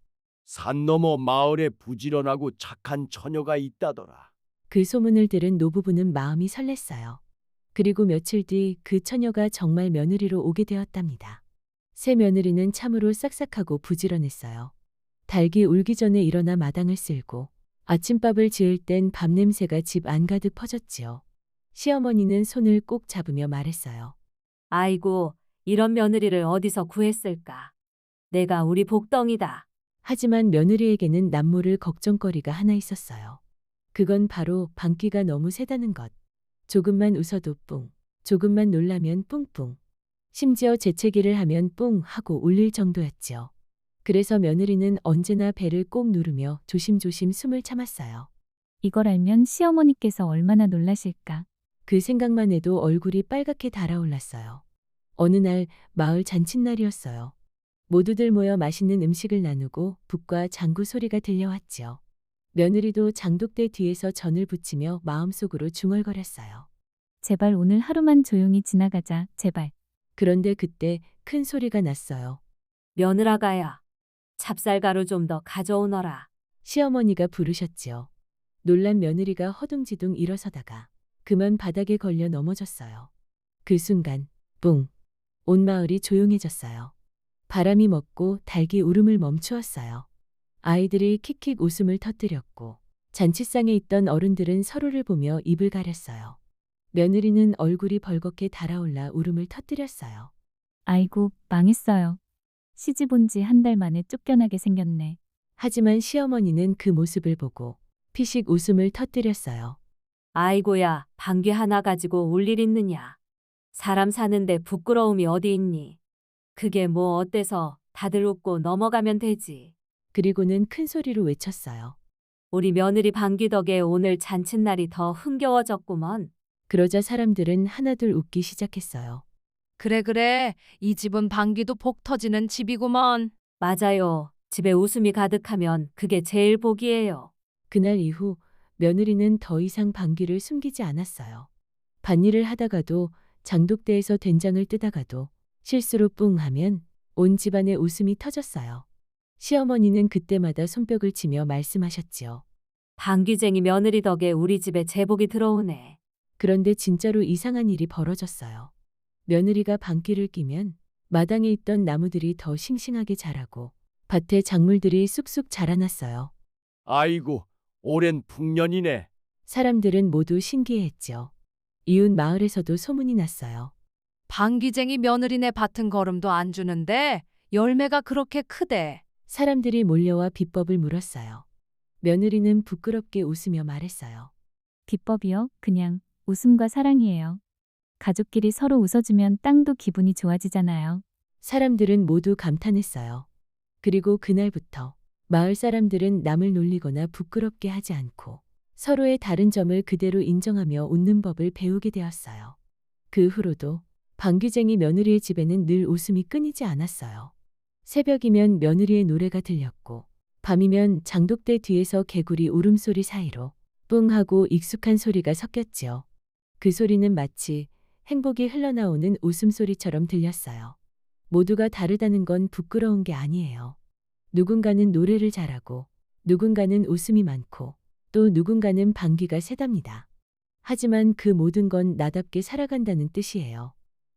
Speaker 7: 산 너머 마을에 부지런하고 착한 처녀가 있다더라.
Speaker 2: 그 소문을 들은 노부부는 마음이 설렜어요. 그리고 며칠 뒤 그 처녀가 정말 며느리로 오게 되었답니다. 새 며느리는 참으로 싹싹하고 부지런했어요. 닭이 울기 전에 일어나 마당을 쓸고 아침밥을 지을 땐 밥 냄새가 집 안 가득 퍼졌지요. 시어머니는 손을 꼭 잡으며 말했어요.
Speaker 5: 아이고, 이런 며느리를 어디서 구했을까? 내가 우리 복덩이다.
Speaker 2: 하지만 며느리에게는 남모를 걱정거리가 하나 있었어요. 그건 바로 방귀가 너무 세다는 것. 조금만 웃어도 뿡, 조금만 놀라면 뿡뿡. 심지어 재채기를 하면 뿡 하고 울릴 정도였지요. 그래서 며느리는 언제나 배를 꼭 누르며 조심조심 숨을 참았어요.
Speaker 8: 이걸 알면 시어머니께서 얼마나 놀라실까.
Speaker 2: 그 생각만 해도 얼굴이 빨갛게 달아올랐어요. 어느 날 마을 잔칫날이었어요. 모두들 모여 맛있는 음식을 나누고 북과 장구 소리가 들려왔지요. 며느리도 장독대 뒤에서 전을 부치며 마음속으로 중얼거렸어요.
Speaker 8: 제발 오늘 하루만 조용히 지나가자, 제발.
Speaker 2: 그런데 그때 큰 소리가 났어요.
Speaker 5: 며느라가야, 찹쌀가루 좀 더 가져오너라.
Speaker 2: 시어머니가 부르셨지요. 놀란 며느리가 허둥지둥 일어서다가 그만 바닥에 걸려 넘어졌어요. 그 순간 뿡! 온 마을이 조용해졌어요. 바람이 멎고 닭이 울음을 멈추었어요. 아이들이 킥킥 웃음을 터뜨렸고 잔치상에 있던 어른들은 서로를 보며 입을 가렸어요. 며느리는 얼굴이 벌겋게 달아올라 울음을 터뜨렸어요.
Speaker 8: 아이고, 망했어요. 시집 온 지 한 달 만에 쫓겨나게 생겼네.
Speaker 2: 하지만 시어머니는 그 모습을 보고 피식 웃음을 터뜨렸어요.
Speaker 5: 아이고야, 방귀 하나 가지고 울 일 있느냐. 사람 사는데 부끄러움이 어디 있니? 그게 뭐 어때서 다들 웃고 넘어가면 되지.
Speaker 2: 그리고는 큰 소리로 외쳤어요.
Speaker 5: 우리 며느리 방귀 덕에 오늘 잔칫날이 더 흥겨워졌구먼.
Speaker 2: 그러자 사람들은 하나둘 웃기 시작했어요.
Speaker 13: 그래. 이 집은 방귀도 복 터지는 집이구먼.
Speaker 5: 맞아요. 집에 웃음이 가득하면 그게 제일 복이에요.
Speaker 2: 그날 이후 며느리는 더 이상 방귀를 숨기지 않았어요. 밭일을 하다가도 장독대에서 된장을 뜨다가도 실수로 뿡 하면 온 집안에 웃음이 터졌어요. 시어머니는 그때마다 손뼉을 치며 말씀하셨지요.
Speaker 5: 방귀쟁이 며느리 덕에 우리 집에 제복이 들어오네.
Speaker 2: 그런데 진짜로 이상한 일이 벌어졌어요. 며느리가 방귀를 뀌면 마당에 있던 나무들이 더 싱싱하게 자라고 밭에 작물들이 쑥쑥 자라났어요.
Speaker 7: 아이고, 오랜 풍년이네.
Speaker 2: 사람들은 모두 신기해했죠. 이웃 마을에서도 소문이 났어요.
Speaker 13: 방귀쟁이 며느리네 밭은 거름도 안 주는데 열매가 그렇게 크대.
Speaker 2: 사람들이 몰려와 비법을 물었어요. 며느리는 부끄럽게 웃으며 말했어요.
Speaker 8: 비법이요? 그냥 웃음과 사랑이에요. 가족끼리 서로 웃어주면 땅도 기분이 좋아지잖아요.
Speaker 2: 사람들은 모두 감탄했어요. 그리고 그날부터 마을 사람들은 남을 놀리거나 부끄럽게 하지 않고 서로의 다른 점을 그대로 인정하며 웃는 법을 배우게 되었어요. 그 후로도 방귀쟁이 며느리의 집에는 늘 웃음이 끊이지 않았어요. 새벽이면 며느리의 노래가 들렸고 밤이면 장독대 뒤에서 개구리 울음소리 사이로 뿡 하고 익숙한 소리가 섞였지요. 그 소리는 마치 행복이 흘러나오는 웃음소리처럼 들렸어요. 모두가 다르다는 건 부끄러운 게 아니에요. 누군가는 노래를 잘하고 누군가는 웃음이 많고 또 누군가는 방귀가 세답니다. 하지만 그 모든 건 나답게 살아간다는 뜻이에요.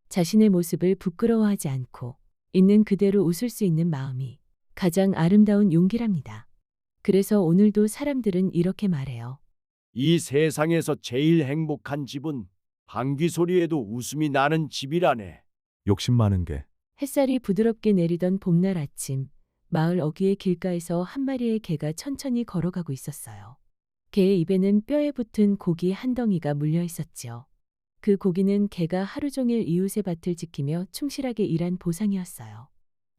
Speaker 2: 자신의 모습을 부끄러워하지 않고 있는 그대로 웃을 수 있는 마음이 가장 아름다운 용기랍니다. 그래서 오늘도 사람들은 이렇게 말해요.
Speaker 7: 이 세상에서 제일 행복한 집은 방귀 소리에도 웃음이 나는 집이라네.
Speaker 12: 욕심 많은 게.
Speaker 2: 햇살이 부드럽게 내리던 봄날 아침, 마을 어귀의 길가에서 한 마리의 개가 천천히 걸어가고 있었어요. 개의 입에는 뼈에 붙은 고기 한 덩이가 물려 있었지요. 그 고기는 개가 하루 종일 이웃의 밭을 지키며 충실하게 일한 보상이었어요.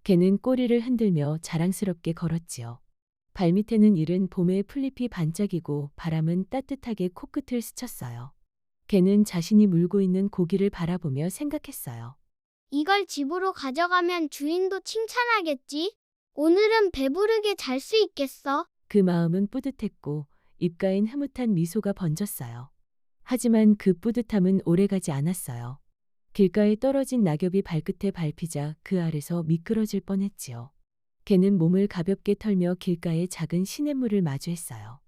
Speaker 2: 개는 꼬리를 흔들며 자랑스럽게 걸었지요. 발밑에는 이른 봄의 풀잎이 반짝이고 바람은 따뜻하게 코끝을 스쳤어요. 개는 자신이 물고 있는 고기를 바라보며 생각했어요.
Speaker 4: 이걸 집으로 가져가면 주인도 칭찬하겠지? 오늘은 배부르게 잘 수 있겠어.
Speaker 2: 그 마음은 뿌듯했고 입가엔 흐뭇한 미소가 번졌어요. 하지만 그 뿌듯함은 오래가지 않았어요. 길가에 떨어진 낙엽이 발끝에 밟히자 그 아래서 미끄러질 뻔했지요. 개는 몸을 가볍게 털며 길가의 작은 시냇물을 마주했어요.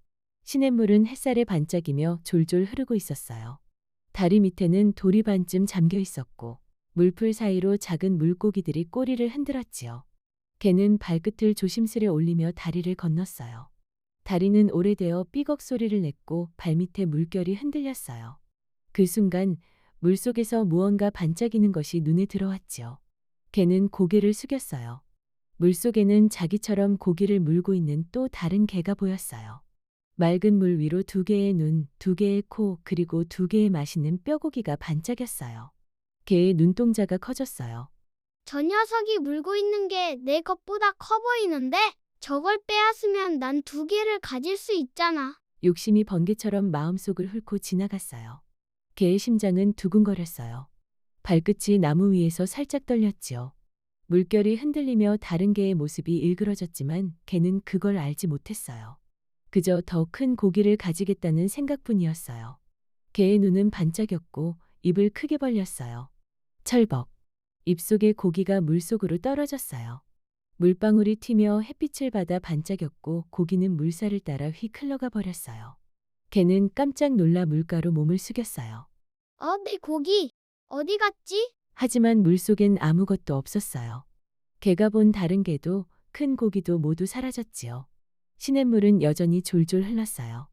Speaker 2: 시냇물은 햇살에 반짝이며 졸졸 흐르고 있었어요. 다리 밑에는 돌이 반쯤 잠겨 있었고 물풀 사이로 작은 물고기들이 꼬리를 흔들었지요. 개는 발끝을 조심스레 올리며 다리를 건넜어요. 다리는 오래되어 삐걱 소리를 냈고 발밑에 물결이 흔들렸어요. 그 순간 물속에서 무언가 반짝이는 것이 눈에 들어왔지요. 개는 고개를 숙였어요. 물속에는 자기처럼 고기를 물고 있는 또 다른 개가 보였어요. 맑은 물 위로 2개의 눈, 2개의 코, 그리고 2개의 맛있는 뼈고기가 반짝였어요. 개의 눈동자가 커졌어요.
Speaker 4: 저 녀석이 물고 있는 게 내 것보다 커 보이는데 저걸 빼앗으면 난 2개를 가질 수 있잖아.
Speaker 2: 욕심이 번개처럼 마음속을 훑고 지나갔어요. 개의 심장은 두근거렸어요. 발끝이 나무 위에서 살짝 떨렸지요. 물결이 흔들리며 다른 개의 모습이 일그러졌지만 개는 그걸 알지 못했어요. 그저 더 큰 고기를 가지겠다는 생각뿐이었어요. 개의 눈은 반짝였고 입을 크게 벌렸어요. 철벅. 입속의 고기가 물속으로 떨어졌어요. 물방울이 튀며 햇빛을 받아 반짝였고 고기는 물살을 따라 휙 흘러가 버렸어요. 개는 깜짝 놀라 물가로 몸을 숙였어요.
Speaker 4: 내 고기 어디 갔지?
Speaker 2: 하지만 물속엔 아무것도 없었어요. 개가 본 다른 개도 큰 고기도 모두 사라졌지요. 시냇물은 여전히 졸졸 흘렀어요.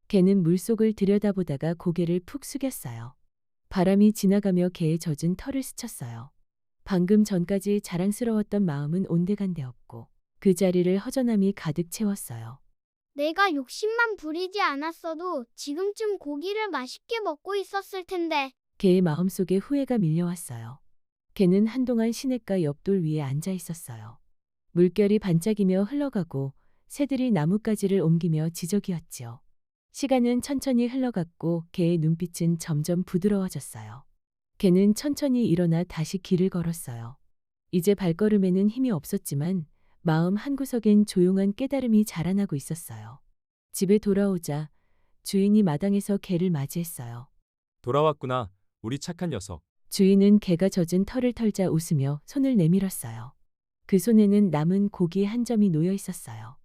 Speaker 2: 개는 물속을 들여다보다가 고개를 푹 숙였어요. 바람이 지나가며 개의 젖은 털을 스쳤어요. 방금 전까지 자랑스러웠던 마음은 온데간데 없고 그 자리를 허전함이 가득 채웠어요.
Speaker 4: 내가 욕심만 부리지 않았어도 지금쯤 고기를 맛있게 먹고 있었을 텐데.
Speaker 2: 개의 마음속에 후회가 밀려왔어요. 개는 한동안 시냇가 옆돌 위에 앉아 있었어요. 물결이 반짝이며 흘러가고 새들이 나뭇가지를 옮기며 지저귀었지요. 시간은 천천히 흘러갔고 개의 눈빛은 점점 부드러워졌어요. 개는 천천히 일어나 다시 길을 걸었어요. 이제 발걸음에는 힘이 없었지만 마음 한구석엔 조용한 깨달음이 자라나고 있었어요. 집에 돌아오자 주인이 마당에서 개를 맞이했어요.
Speaker 11: 돌아왔구나, 우리 착한 녀석.
Speaker 2: 주인은 개가 젖은 털을 털자 웃으며 손을 내밀었어요. 그 손에는 남은 고기 한 점이 놓여 있었어요.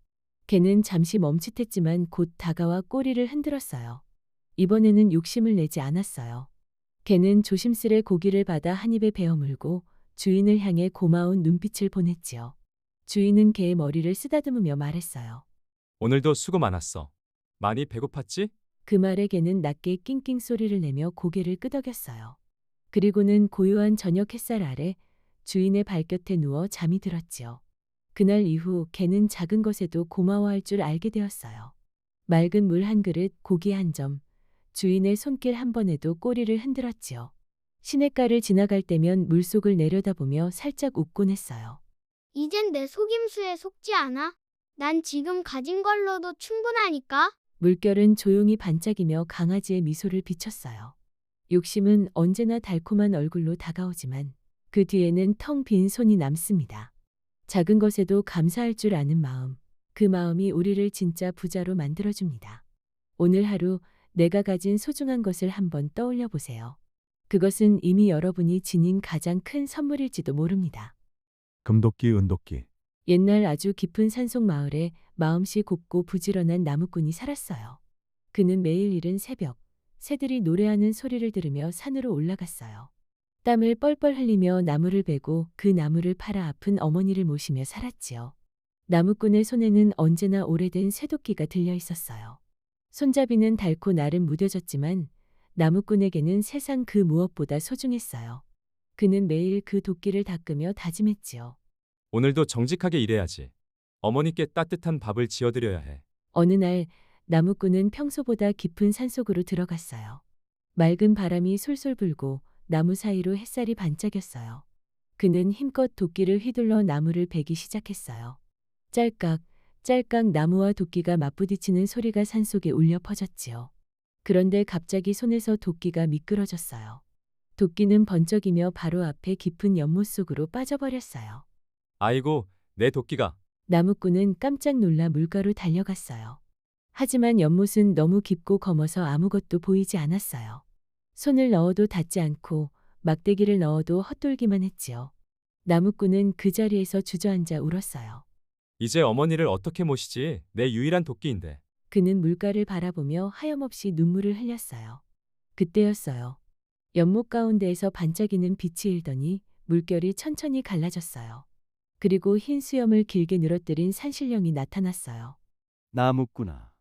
Speaker 2: 개는 잠시 멈칫했지만 곧 다가와 꼬리를 흔들었어요. 이번에는 욕심을 내지 않았어요. 개는 조심스레 고기를 받아 한 입에 베어 물고 주인을 향해 고마운 눈빛을 보냈지요. 주인은 개의 머리를 쓰다듬으며 말했어요.
Speaker 11: 오늘도 수고 많았어. 많이 배고팠지?
Speaker 2: 그 말에 개는 낮게 낑낑 소리를 내며 고개를 끄덕였어요. 그리고는 고요한 저녁 햇살 아래 주인의 발곁에 누워 잠이 들었지요. 그날 이후 개는 작은 것에도 고마워할 줄 알게 되었어요. 맑은 물 한 그릇, 고기 한 점, 주인의 손길 한 번에도 꼬리를 흔들었지요. 시냇가를 지나갈 때면 물속을 내려다보며 살짝 웃곤 했어요.
Speaker 4: 이젠 내 속임수에 속지 않아. 난 지금 가진 걸로도 충분하니까.
Speaker 2: 물결은 조용히 반짝이며 강아지의 미소를 비췄어요. 욕심은 언제나 달콤한 얼굴로 다가오지만 그 뒤에는 텅 빈 손이 남습니다. 작은 것에도 감사할 줄 아는 마음, 그 마음이 우리를 진짜 부자로 만들어줍니다. 오늘 하루 내가 가진 소중한 것을 한번 떠올려 보세요. 그것은 이미 여러분이 지닌 가장 큰 선물일지도 모릅니다.
Speaker 12: 금도끼 은도끼.
Speaker 2: 옛날 아주 깊은 산속 마을에 마음씨 곱고 부지런한 나무꾼이 살았어요. 그는 매일 이른 새벽, 새들이 노래하는 소리를 들으며 산으로 올라갔어요. 땀을 뻘뻘 흘리며 나무를 베고 그 나무를 팔아 아픈 어머니를 모시며 살았지요. 나무꾼의 손에는 언제나 오래된 쇠도끼가 들려 있었어요. 손잡이는 닳고 날은 무뎌졌지만 나무꾼에게는 세상 그 무엇보다 소중했어요. 그는 매일 그 도끼를 닦으며 다짐했지요.
Speaker 11: 오늘도 정직하게 일해야지. 어머니께 따뜻한 밥을 지어드려야 해.
Speaker 2: 어느 날 나무꾼은 평소보다 깊은 산속으로 들어갔어요. 맑은 바람이 솔솔 불고 나무 사이로 햇살이 반짝였어요. 그는 힘껏 도끼를 휘둘러 나무를 베기 시작했어요. 짤깍, 짤깍 나무와 도끼가 맞부딪히는 소리가 산속에 울려 퍼졌지요. 그런데 갑자기 손에서 도끼가 미끄러졌어요. 도끼는 번쩍이며 바로 앞에 깊은 연못 속으로 빠져버렸어요.
Speaker 11: 아이고, 내 도끼가.
Speaker 2: 나무꾼은 깜짝 놀라 물가로 달려갔어요. 하지만 연못은 너무 깊고 검어서 아무것도 보이지 않았어요. 손을 넣어도 닿지 않고 막대기를 넣어도 헛돌기만 했지요. 나무꾼은 그 자리에서 주저앉아 울었어요.
Speaker 11: 이제 어머니를 어떻게 모시지? 내 유일한 도끼인데.
Speaker 2: 그는 물가를 바라보며 하염없이 눈물을 흘렸어요. 그때였어요. 연못 가운데에서 반짝이는 빛이 일더니 물결이 천천히 갈라졌어요. 그리고 흰 수염을 길게 늘어뜨린 산신령이 나타났어요.
Speaker 7: 나무꾼아,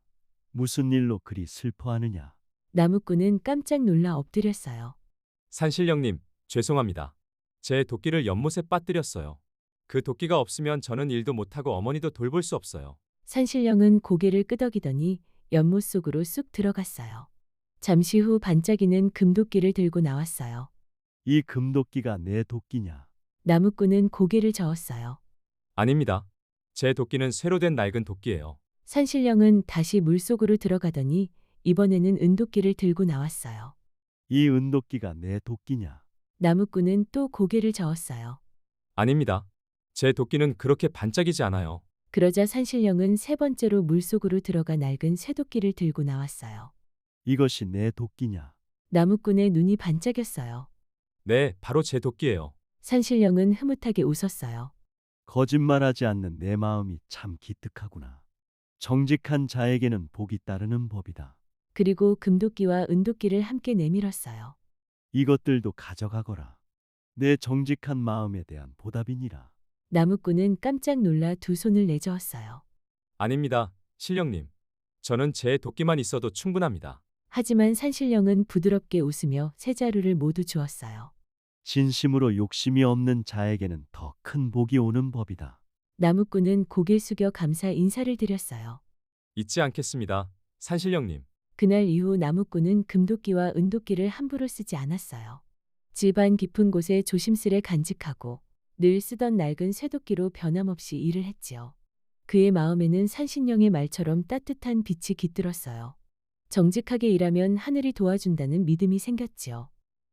Speaker 7: 무슨 일로 그리 슬퍼하느냐?
Speaker 2: 나무꾼은 깜짝 놀라 엎드렸어요.
Speaker 11: 산신령님, 죄송합니다. 제 도끼를 연못에 빠뜨렸어요. 그 도끼가 없으면 저는 일도 못하고 어머니도 돌볼 수 없어요.
Speaker 2: 산신령은 고개를 끄덕이더니 연못 속으로 쑥 들어갔어요. 잠시 후 반짝이는 금도끼를 들고 나왔어요.
Speaker 7: 이 금도끼가 내 도끼냐?
Speaker 2: 나무꾼은 고개를 저었어요.
Speaker 11: 아닙니다. 제 도끼는 쇠로 된 낡은 도끼예요.
Speaker 2: 산신령은 다시 물속으로 들어가더니 이번에는 은도끼를 들고 나왔어요.
Speaker 7: 이 은도끼가 내 도끼냐?
Speaker 2: 나무꾼은 또 고개를 저었어요.
Speaker 11: 아닙니다. 제 도끼는 그렇게 반짝이지 않아요.
Speaker 2: 그러자 산신령은 세 번째로 물속으로 들어가 낡은 쇠도끼를 들고 나왔어요.
Speaker 7: 이것이 내 도끼냐?
Speaker 2: 나무꾼의 눈이 반짝였어요.
Speaker 11: 네, 바로 제 도끼예요.
Speaker 2: 산신령은 흐뭇하게 웃었어요.
Speaker 7: 거짓말하지 않는 내 마음이 참 기특하구나. 정직한 자에게는 복이 따르는 법이다.
Speaker 2: 그리고 금도끼와 은도끼를 함께 내밀었어요.
Speaker 7: 이것들도 가져가거라. 내 정직한 마음에 대한 보답이니라.
Speaker 2: 나무꾼은 깜짝 놀라 두 손을 내저었어요.
Speaker 11: 아닙니다, 신령님. 저는 제 도끼만 있어도 충분합니다.
Speaker 2: 하지만 산신령은 부드럽게 웃으며 세 자루를 모두 주었어요.
Speaker 7: 진심으로 욕심이 없는 자에게는 더 큰 복이 오는 법이다.
Speaker 2: 나무꾼은 고개 숙여 감사 인사를 드렸어요.
Speaker 11: 잊지 않겠습니다, 산신령님.
Speaker 2: 그날 이후 나무꾼은 금도끼와 은도끼를 함부로 쓰지 않았어요. 집안 깊은 곳에 조심스레 간직하고 늘 쓰던 낡은 쇠도끼로 변함없이 일을 했지요. 그의 마음에는 산신령의 말처럼 따뜻한 빛이 깃들었어요. 정직하게 일하면 하늘이 도와준다는 믿음이 생겼지요.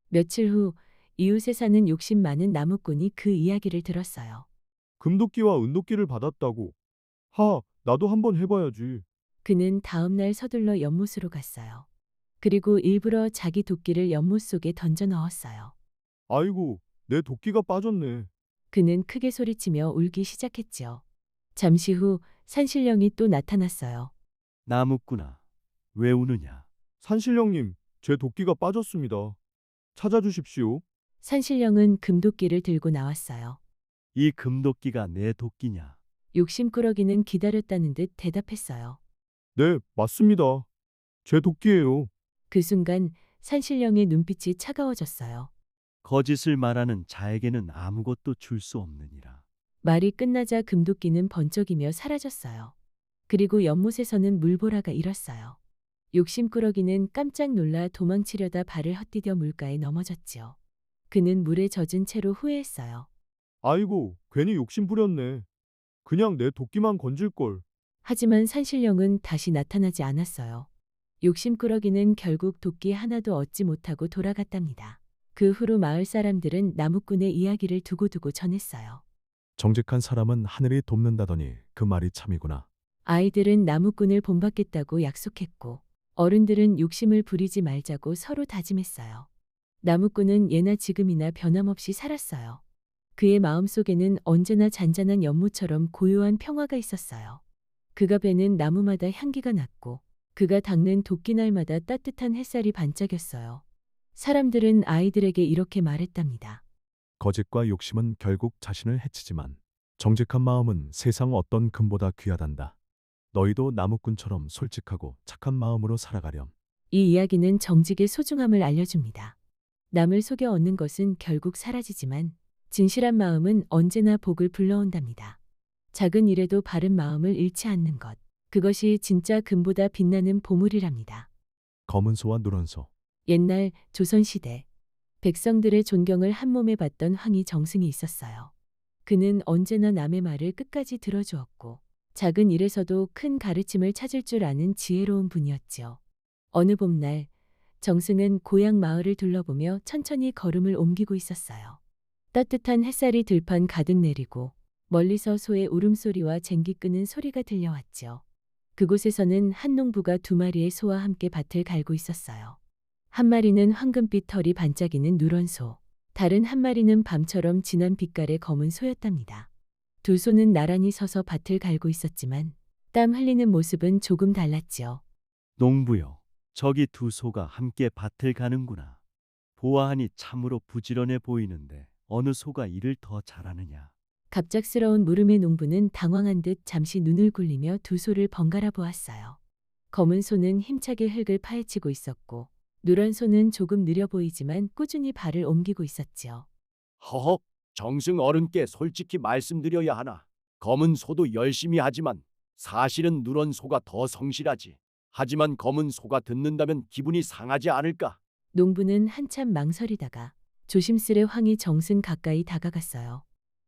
Speaker 2: 며칠 후 이웃에 사는 욕심 많은 나무꾼이 그 이야기를 들었어요.
Speaker 12: 금도끼와 은도끼를 받았다고. 나도 한번 해봐야지.
Speaker 2: 그는 다음 날 서둘러 연못으로 갔어요. 그리고 일부러 자기 도끼를 연못 속에 던져 넣었어요.
Speaker 12: 아이고, 내 도끼가 빠졌네.
Speaker 2: 그는 크게 소리치며 울기 시작했지요. 잠시 후 산신령이 또 나타났어요.
Speaker 7: 나무꾼아, 왜 우느냐?
Speaker 12: 산신령님, 제 도끼가 빠졌습니다. 찾아주십시오.
Speaker 2: 산신령은 금도끼를 들고 나왔어요.
Speaker 7: 이 금도끼가 내 도끼냐?
Speaker 2: 욕심꾸러기는 기다렸다는 듯 대답했어요.
Speaker 12: 네, 맞습니다. 제 도끼예요.
Speaker 2: 그 순간 산신령의 눈빛이 차가워졌어요.
Speaker 7: 거짓을 말하는 자에게는 아무것도 줄 수 없느니라.
Speaker 2: 말이 끝나자 금도끼는 번쩍이며 사라졌어요. 그리고 연못에서는 물보라가 일었어요. 욕심꾸러기는 깜짝 놀라 도망치려다 발을 헛디뎌 물가에 넘어졌지요. 그는 물에 젖은 채로 후회했어요.
Speaker 12: 아이고, 괜히 욕심 부렸네. 그냥 내 도끼만 건질걸.
Speaker 2: 하지만 산신령은 다시 나타나지 않았어요. 욕심꾸러기는 결국 도끼 하나도 얻지 못하고 돌아갔답니다. 그 후로 마을 사람들은 나무꾼의 이야기를 두고두고 전했어요.
Speaker 14: 정직한 사람은 하늘이 돕는다더니 그 말이 참이구나.
Speaker 2: 아이들은 나무꾼을 본받겠다고 약속했고 어른들은 욕심을 부리지 말자고 서로 다짐했어요. 나무꾼은 예나 지금이나 변함없이 살았어요. 그의 마음속에는 언제나 잔잔한 연못처럼 고요한 평화가 있었어요. 그가 베는 나무마다 향기가 났고 그가 닦는 도끼날마다 따뜻한 햇살이 반짝였어요. 사람들은 아이들에게 이렇게 말했답니다.
Speaker 14: 거짓과 욕심은 결국 자신을 해치지만 정직한 마음은 세상 어떤 금보다 귀하단다. 너희도 나무꾼처럼 솔직하고 착한 마음으로 살아가렴.
Speaker 2: 이 이야기는 정직의 소중함을 알려줍니다. 남을 속여 얻는 것은 결국 사라지지만 진실한 마음은 언제나 복을 불러온답니다. 작은 일에도 바른 마음을 잃지 않는 것. 그것이 진짜 금보다 빛나는 보물이랍니다.
Speaker 14: 검은 소와 누런 소.
Speaker 2: 옛날 조선시대 백성들의 존경을 한몸에 받던 황희 정승이 있었어요. 그는 언제나 남의 말을 끝까지 들어주었고 작은 일에서도 큰 가르침을 찾을 줄 아는 지혜로운 분이었지요. 어느 봄날 정승은 고향 마을을 둘러보며 천천히 걸음을 옮기고 있었어요. 따뜻한 햇살이 들판 가득 내리고 멀리서 소의 울음소리와 쟁기 끄는 소리가 들려왔지요. 그곳에서는 한 농부가 2마리의 소와 함께 밭을 갈고 있었어요. 한 마리는 황금빛 털이 반짝이는 누런 소, 다른 한 마리는 밤처럼 진한 빛깔의 검은 소였답니다. 2 소는 나란히 서서 밭을 갈고 있었지만 땀 흘리는 모습은 조금 달랐지요.
Speaker 7: 농부여, 저기 2 소가 함께 밭을 가는구나. 보아하니 참으로 부지런해 보이는데 어느 소가 일을 더 잘하느냐.
Speaker 2: 갑작스러운 물음에 농부는 당황한 듯 잠시 눈을 굴리며 2 소를 번갈아 보았어요. 검은 소는 힘차게 흙을 파헤치고 있었고 누런 소는 조금 느려 보이지만 꾸준히 발을 옮기고 있었지요.
Speaker 7: 허헉, 정승 어른께 솔직히 말씀드려야 하나. 검은 소도 열심히 하지만 사실은 누런 소가 더 성실하지. 하지만 검은 소가 듣는다면 기분이 상하지 않을까?
Speaker 2: 농부는 한참 망설이다가 조심스레 황희 정승 가까이 다가갔어요.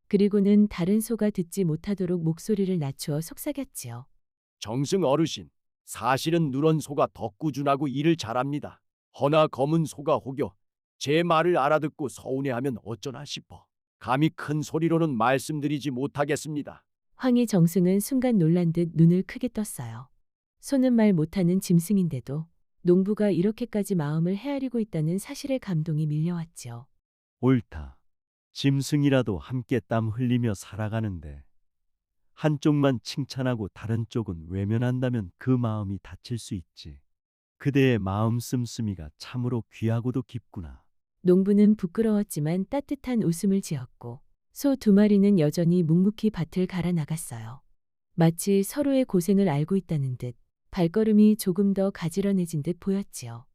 Speaker 2: 그리고는 다른 소가 듣지 못하도록 목소리를 낮추어 속삭였지요.
Speaker 7: 정승 어르신, 사실은 누런 소가 더 꾸준하고 일을 잘합니다. 허나 검은 소가 혹여 제 말을 알아듣고 서운해하면 어쩌나 싶어 감히 큰 소리로는 말씀드리지 못하겠습니다.
Speaker 2: 황희 정승은 순간 놀란 듯 눈을 크게 떴어요. 소는 말 못하는 짐승인데도 농부가 이렇게까지 마음을 헤아리고 있다는 사실에 감동이 밀려왔지요.
Speaker 7: 옳다. 짐승이라도 함께 땀 흘리며 살아가는데 한쪽만 칭찬하고 다른 쪽은 외면한다면 그 마음이 다칠 수 있지. 그대의 마음 씀씀이가 참으로 귀하고도 깊구나.
Speaker 2: 농부는 부끄러웠지만 따뜻한 웃음을 지었고 소 2마리는 여전히 묵묵히 밭을 갈아 나갔어요. 마치 서로의 고생을 알고 있다는 듯 발걸음이 조금 더 가지런해진 듯 보였지요.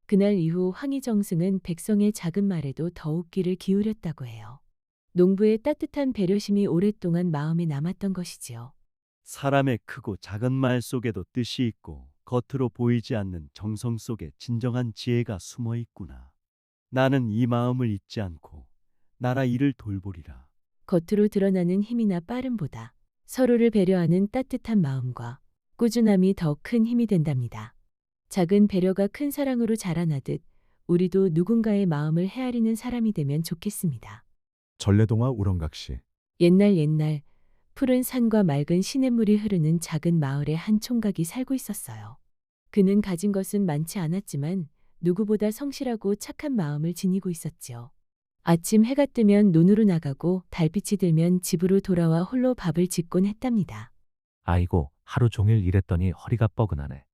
Speaker 2: 그날 이후 황희정승은 백성의 작은 말에도 더욱 귀를 기울였다고 해요. 농부의 따뜻한 배려심이 오랫동안 마음에 남았던 것이지요.
Speaker 7: 사람의 크고 작은 말 속에도 뜻이 있고 겉으로 보이지 않는 정성 속에 진정한 지혜가 숨어 있구나. 나는 이 마음을 잊지 않고 나라 일을 돌보리라.
Speaker 2: 겉으로 드러나는 힘이나 빠름보다 서로를 배려하는 따뜻한 마음과 꾸준함이 더 큰 힘이 된답니다. 작은 배려가 큰 사랑으로 자라나듯 우리도 누군가의 마음을 헤아리는 사람이 되면 좋겠습니다.
Speaker 14: 전래동화 우렁각시.
Speaker 2: 옛날 푸른 산과 맑은 시냇물이 흐르는 작은 마을에 한 총각이 살고 있었어요. 그는 가진 것은 많지 않았지만 누구보다 성실하고 착한 마음을 지니고 있었지요. 아침 해가 뜨면 논으로 나가고 달빛이 들면 집으로 돌아와 홀로 밥을 짓곤 했답니다.
Speaker 15: 아이고, 하루 종일 일했더니 허리가 뻐근하네.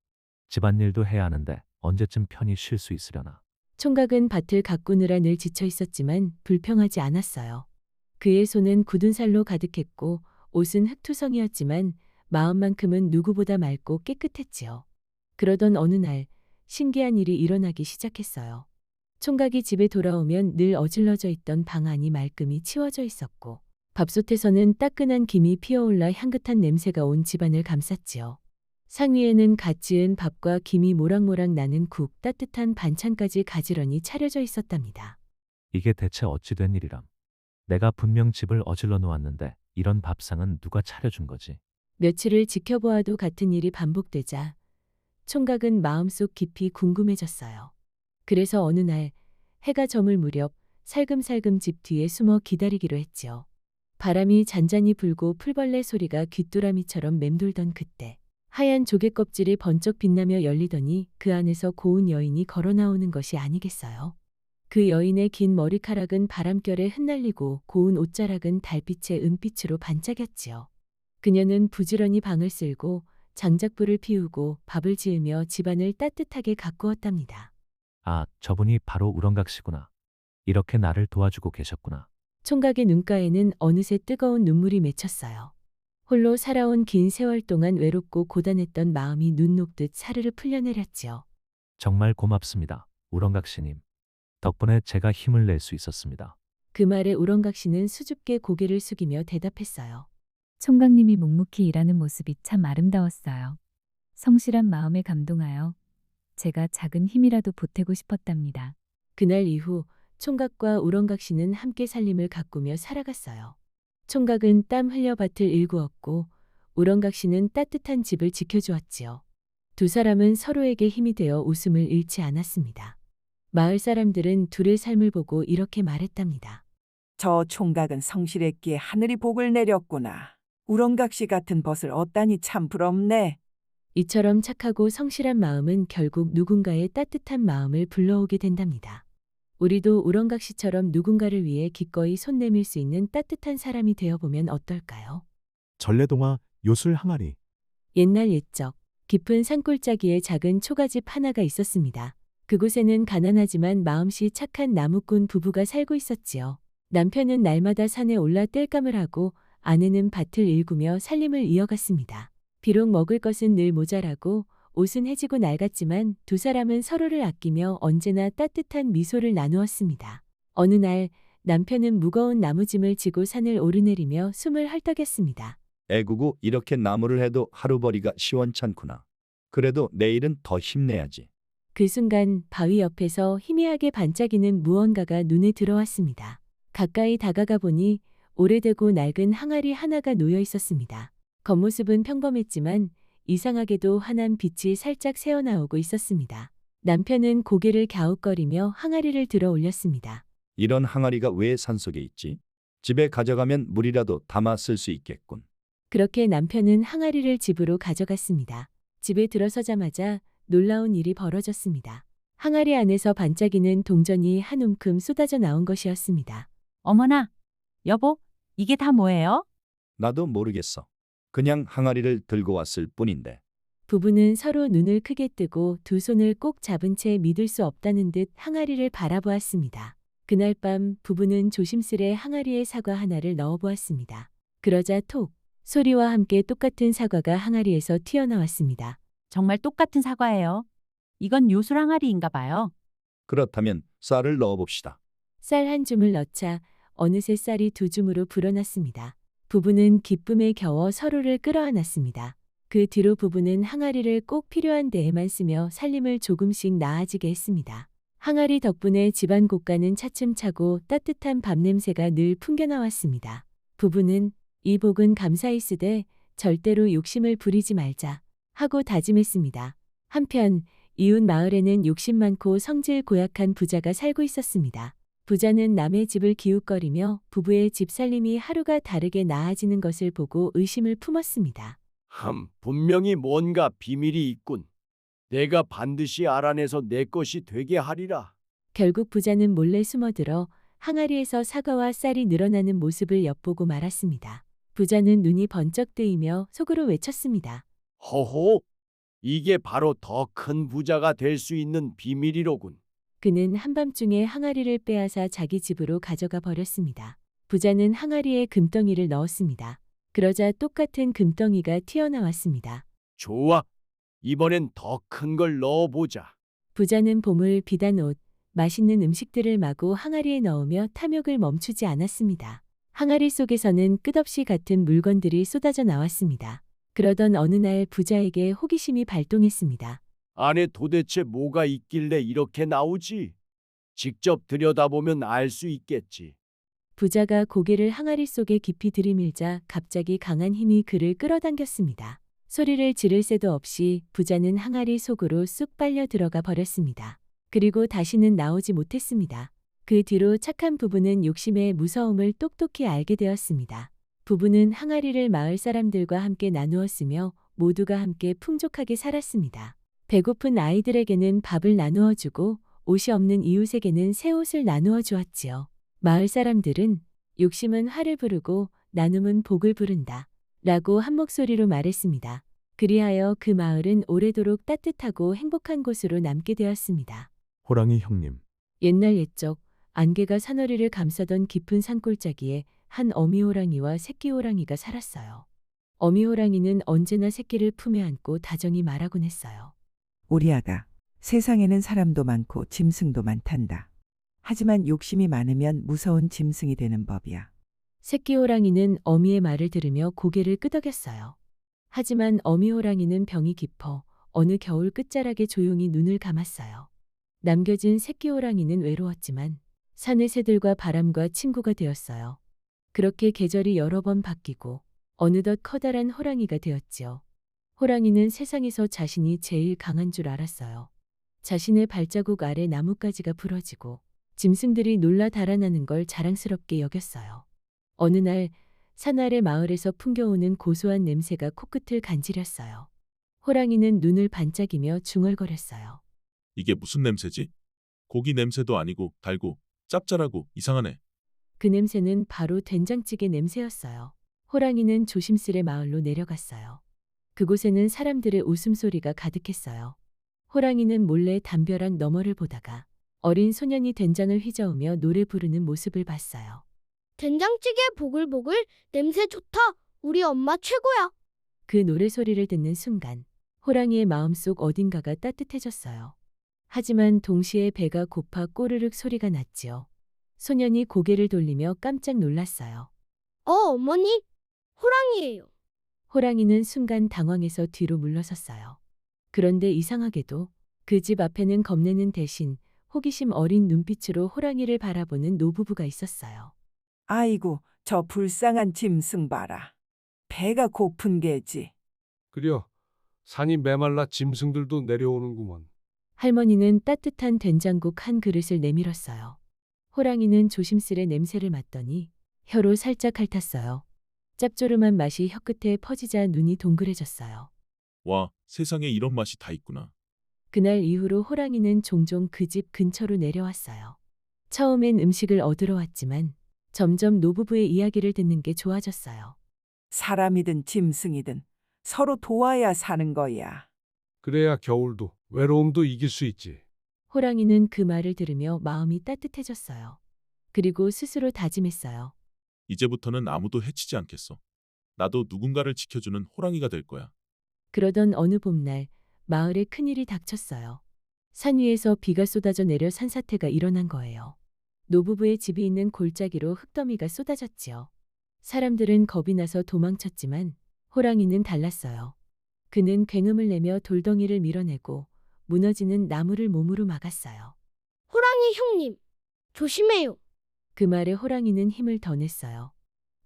Speaker 15: 집안일도 해야 하는데 언제쯤 편히 쉴 수 있으려나.
Speaker 2: 총각은 밭을 가꾸느라 늘 지쳐 있었지만 불평하지 않았어요. 그의 손은 굳은 살로 가득했고 옷은 흙투성이었지만 마음만큼은 누구보다 맑고 깨끗했지요. 그러던 어느 날 신기한 일이 일어나기 시작했어요. 총각이 집에 돌아오면 늘 어질러져 있던 방 안이 말끔히 치워져 있었고 밥솥에서는 따끈한 김이 피어올라 향긋한 냄새가 온 집안을 감쌌지요. 상위에는 갓 지은 밥과 김이 모락모락 나는 국, 따뜻한 반찬까지 가지런히 차려져 있었답니다.
Speaker 15: 이게 대체 어찌 된 일이람. 내가 분명 집을 어질러 놓았는데 이런 밥상은 누가 차려준 거지?
Speaker 2: 며칠을 지켜보아도 같은 일이 반복되자 총각은 마음속 깊이 궁금해졌어요. 그래서 어느 날 해가 저물 무렵 살금살금 집 뒤에 숨어 기다리기로 했지요. 바람이 잔잔히 불고 풀벌레 소리가 귀뚜라미처럼 맴돌던 그때 하얀 조개 껍질이 번쩍 빛나며 열리더니 그 안에서 고운 여인이 걸어 나오는 것이 아니겠어요. 그 여인의 긴 머리카락은 바람결에 흩날리고 고운 옷자락은 달빛의 은빛으로 반짝였지요. 그녀는 부지런히 방을 쓸고 장작불을 피우고 밥을 지으며 집안을 따뜻하게 가꾸었답니다.
Speaker 15: 아, 저분이 바로 우렁각시구나. 이렇게 나를 도와주고 계셨구나.
Speaker 2: 총각의 눈가에는 어느새 뜨거운 눈물이 맺혔어요. 홀로 살아온 긴 세월 동안 외롭고 고단했던 마음이 눈 녹듯 사르르 풀려내렸지요.
Speaker 15: 정말 고맙습니다. 우렁각시님. 덕분에 제가 힘을 낼 수 있었습니다.
Speaker 2: 그 말에 우렁각시는 수줍게 고개를 숙이며 대답했어요.
Speaker 16: 총각님이 묵묵히 일하는 모습이 참 아름다웠어요. 성실한 마음에 감동하여 제가 작은 힘이라도 보태고 싶었답니다.
Speaker 2: 그날 이후 총각과 우렁각시는 함께 살림을 가꾸며 살아갔어요. 총각은 땀 흘려 밭을 일구었고 우렁각시는 따뜻한 집을 지켜주었지요. 두 사람은 서로에게 힘이 되어 웃음을 잃지 않았습니다. 마을 사람들은 둘의 삶을 보고 이렇게 말했답니다.
Speaker 3: 저 총각은 성실했기에 하늘이 복을 내렸구나. 우렁각시 같은 벗을 얻다니 참 부럽네.
Speaker 2: 이처럼 착하고 성실한 마음은 결국 누군가의 따뜻한 마음을 불러오게 된답니다. 우리도 우렁각시처럼 누군가를 위해 기꺼이 손 내밀 수 있는 따뜻한 사람이 되어보면 어떨까요?
Speaker 14: 전래동화 요술 항아리.
Speaker 2: 옛날 옛적 깊은 산골짜기에 작은 초가집 하나가 있었습니다. 그곳에는 가난하지만 마음씨 착한 나무꾼 부부가 살고 있었지요. 남편은 날마다 산에 올라 땔감을 하고 아내는 밭을 일구며 살림을 이어갔습니다. 비록 먹을 것은 늘 모자라고 옷은 해지고 낡았지만 두 사람은 서로를 아끼며 언제나 따뜻한 미소를 나누었습니다. 어느 날 남편은 무거운 나무짐을 지고 산을 오르내리며 숨을 헐떡였습니다.
Speaker 17: 애구구 이렇게 나무를 해도 하루벌이가 시원찮구나. 그래도 내일은 더 힘내야지.
Speaker 2: 그 순간 바위 옆에서 희미하게 반짝이는 무언가가 눈에 들어왔습니다. 가까이 다가가 보니 오래되고 낡은 항아리 하나가 놓여 있었습니다. 겉모습은 평범했지만 이상하게도 환한 빛이 살짝 새어나오고 있었습니다. 남편은 고개를 갸웃거리며 항아리를 들어 올렸습니다.
Speaker 17: 이런 항아리가 왜 산속에 있지? 집에 가져가면 물이라도 담아 쓸 수 있겠군.
Speaker 2: 그렇게 남편은 항아리를 집으로 가져갔습니다. 집에 들어서자마자 놀라운 일이 벌어졌습니다. 항아리 안에서 반짝이는 동전이 한 움큼 쏟아져 나온 것이었습니다.
Speaker 18: 어머나, 여보, 이게 다 뭐예요?
Speaker 17: 나도 모르겠어. 그냥 항아리를 들고 왔을 뿐인데.
Speaker 2: 부부는 서로 눈을 크게 뜨고 두 손을 꼭 잡은 채 믿을 수 없다는 듯 항아리를 바라보았습니다. 그날 밤 부부는 조심스레 항아리에 사과 하나를 넣어보았습니다. 그러자 톡 소리와 함께 똑같은 사과가 항아리에서 튀어나왔습니다.
Speaker 18: 정말 똑같은 사과예요. 이건 요술 항아리인가 봐요.
Speaker 17: 그렇다면 쌀을 넣어봅시다.
Speaker 2: 쌀 한 줌을 넣자 어느새 쌀이 두 줌으로 불어났습니다. 부부는 기쁨에 겨워 서로를 끌어안았습니다. 그 뒤로 부부는 항아리를 꼭 필요한 데에만 쓰며 살림을 조금씩 나아지게 했습니다. 항아리 덕분에 집안 곳간은 차츰 차고 따뜻한 밥 냄새가 늘 풍겨나왔습니다. 부부는 이 복은 감사히 쓰되 절대로 욕심을 부리지 말자 하고 다짐했습니다. 한편 이웃 마을에는 욕심 많고 성질 고약한 부자가 살고 있었습니다. 부자는 남의 집을 기웃거리며 부부의 집 살림이 하루가 다르게 나아지는 것을 보고 의심을 품었습니다.
Speaker 7: 분명히 뭔가 비밀이 있군. 내가 반드시 알아내서 내 것이 되게 하리라.
Speaker 2: 결국 부자는 몰래 숨어들어 항아리에서 사과와 쌀이 늘어나는 모습을 엿보고 말았습니다. 부자는 눈이 번쩍 뜨이며 속으로 외쳤습니다.
Speaker 7: 허허, 이게 바로 더 큰 부자가 될 수 있는 비밀이로군.
Speaker 2: 그는 한밤중에 항아리를 빼앗아 자기 집으로 가져가 버렸습니다. 부자는 항아리에 금덩이를 넣었습니다. 그러자 똑같은 금덩이가 튀어나왔습니다.
Speaker 7: 좋아, 이번엔 더 큰 걸 넣어보자.
Speaker 2: 부자는 보물, 비단 옷, 맛있는 음식들을 마구 항아리에 넣으며 탐욕을 멈추지 않았습니다. 항아리 속에서는 끝없이 같은 물건들이 쏟아져 나왔습니다. 그러던 어느 날 부자에게 호기심이 발동했습니다.
Speaker 7: 안에 도대체 뭐가 있길래 이렇게 나오지? 직접 들여다보면 알 수 있겠지.
Speaker 2: 부자가 고개를 항아리 속에 깊이 들이밀자 갑자기 강한 힘이 그를 끌어당겼습니다. 소리를 지를 새도 없이 부자는 항아리 속으로 쑥 빨려 들어가 버렸습니다. 그리고 다시는 나오지 못했습니다. 그 뒤로 착한 부부는 욕심의 무서움을 똑똑히 알게 되었습니다. 부부는 항아리를 마을 사람들과 함께 나누었으며 모두가 함께 풍족하게 살았습니다. 배고픈 아이들에게는 밥을 나누어 주고 옷이 없는 이웃에게는 새 옷을 나누어 주었지요. 마을 사람들은 욕심은 화를 부르고 나눔은 복을 부른다 라고 한 목소리로 말했습니다. 그리하여 그 마을은 오래도록 따뜻하고 행복한 곳으로 남게 되었습니다.
Speaker 14: 호랑이 형님.
Speaker 2: 옛날 옛적 안개가 산허리를 감싸던 깊은 산골짜기에 한 어미 호랑이와 새끼 호랑이가 살았어요. 어미 호랑이는 언제나 새끼를 품에 안고 다정히 말하곤 했어요.
Speaker 3: 우리 아가, 세상에는 사람도 많고 짐승도 많단다. 하지만 욕심이 많으면 무서운 짐승이 되는 법이야.
Speaker 2: 새끼 호랑이는 어미의 말을 들으며 고개를 끄덕였어요. 하지만 어미 호랑이는 병이 깊어 어느 겨울 끝자락에 조용히 눈을 감았어요. 남겨진 새끼 호랑이는 외로웠지만 산의 새들과 바람과 친구가 되었어요. 그렇게 계절이 여러 번 바뀌고 어느덧 커다란 호랑이가 되었지요. 호랑이는 세상에서 자신이 제일 강한 줄 알았어요. 자신의 발자국 아래 나뭇가지가 부러지고 짐승들이 놀라 달아나는 걸 자랑스럽게 여겼어요. 어느 날 산 아래 마을에서 풍겨오는 고소한 냄새가 코끝을 간지렸어요. 호랑이는 눈을 반짝이며 중얼거렸어요.
Speaker 6: 이게 무슨 냄새지? 고기 냄새도 아니고 달고 짭짤하고 이상하네.
Speaker 2: 그 냄새는 바로 된장찌개 냄새였어요. 호랑이는 조심스레 마을로 내려갔어요. 그곳에는 사람들의 웃음소리가 가득했어요. 호랑이는 몰래 담벼락 너머를 보다가 어린 소년이 된장을 휘저으며 노래 부르는 모습을 봤어요.
Speaker 19: 된장찌개 보글보글 냄새 좋다. 우리 엄마 최고야.
Speaker 2: 그 노래소리를 듣는 순간 호랑이의 마음속 어딘가가 따뜻해졌어요. 하지만 동시에 배가 고파 꼬르륵 소리가 났지요. 소년이 고개를 돌리며 깜짝 놀랐어요.
Speaker 19: 어머니, 호랑이에요.
Speaker 2: 호랑이는 순간 당황해서 뒤로 물러섰어요. 그런데 이상하게도 그 집 앞에는 겁내는 대신 호기심 어린 눈빛으로 호랑이를 바라보는 노부부가 있었어요.
Speaker 3: 아이고, 저 불쌍한 짐승 봐라. 배가 고픈 게지.
Speaker 20: 그려, 산이 메말라 짐승들도 내려오는구먼.
Speaker 2: 할머니는 따뜻한 된장국 한 그릇을 내밀었어요. 호랑이는 조심스레 냄새를 맡더니 혀로 살짝 핥았어요. 짭조름한 맛이 혀끝에 퍼지자 눈이 동그래졌어요.
Speaker 6: 와, 세상에 이런 맛이 다 있구나.
Speaker 2: 그날 이후로 호랑이는 종종 그 집 근처로 내려왔어요. 처음엔 음식을 얻으러 왔지만 점점 노부부의 이야기를 듣는 게 좋아졌어요.
Speaker 3: 사람이든 짐승이든 서로 도와야 사는 거야.
Speaker 20: 그래야 겨울도 외로움도 이길 수 있지.
Speaker 2: 호랑이는 그 말을 들으며 마음이 따뜻해졌어요. 그리고 스스로 다짐했어요.
Speaker 6: 이제부터는 아무도 해치지 않겠어. 나도 누군가를 지켜주는 호랑이가 될 거야.
Speaker 2: 그러던 어느 봄날 마을에 큰일이 닥쳤어요. 산 위에서 비가 쏟아져 내려 산사태가 일어난 거예요. 노부부의 집이 있는 골짜기로 흙더미가 쏟아졌지요. 사람들은 겁이 나서 도망쳤지만 호랑이는 달랐어요. 그는 굉음을 내며 돌덩이를 밀어내고 무너지는 나무를 몸으로 막았어요.
Speaker 19: 호랑이 형님, 조심해요.
Speaker 2: 그 말에 호랑이는 힘을 더 냈어요.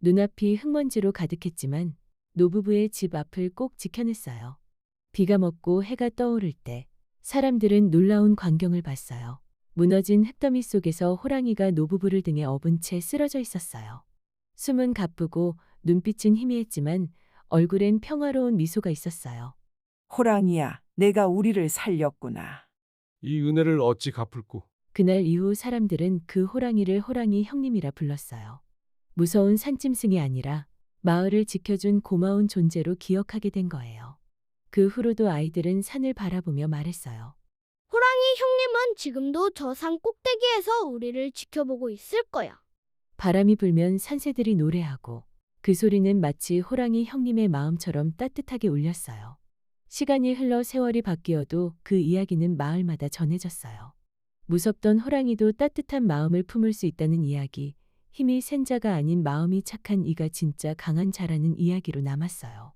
Speaker 2: 눈앞이 흙먼지로 가득했지만 노부부의 집 앞을 꼭 지켜냈어요. 비가 멎고 해가 떠오를 때 사람들은 놀라운 광경을 봤어요. 무너진 흙더미 속에서 호랑이가 노부부를 등에 업은 채 쓰러져 있었어요. 숨은 가쁘고 눈빛은 희미했지만 얼굴엔 평화로운 미소가 있었어요.
Speaker 3: 호랑이야, 내가 우리를 살렸구나.
Speaker 20: 이 은혜를 어찌 갚을꼬.
Speaker 2: 그날 이후 사람들은 그 호랑이를 호랑이 형님이라 불렀어요. 무서운 산짐승이 아니라 마을을 지켜준 고마운 존재로 기억하게 된 거예요. 그 후로도 아이들은 산을 바라보며 말했어요.
Speaker 19: 호랑이 형님은 지금도 저 산 꼭대기에서 우리를 지켜보고 있을 거야.
Speaker 2: 바람이 불면 산새들이 노래하고 그 소리는 마치 호랑이 형님의 마음처럼 따뜻하게 울렸어요. 시간이 흘러 세월이 바뀌어도 그 이야기는 마을마다 전해졌어요. 무섭던 호랑이도 따뜻한 마음을 품을 수 있다는 이야기, 힘이 센 자가 아닌 마음이 착한 이가 진짜 강한 자라는 이야기로 남았어요.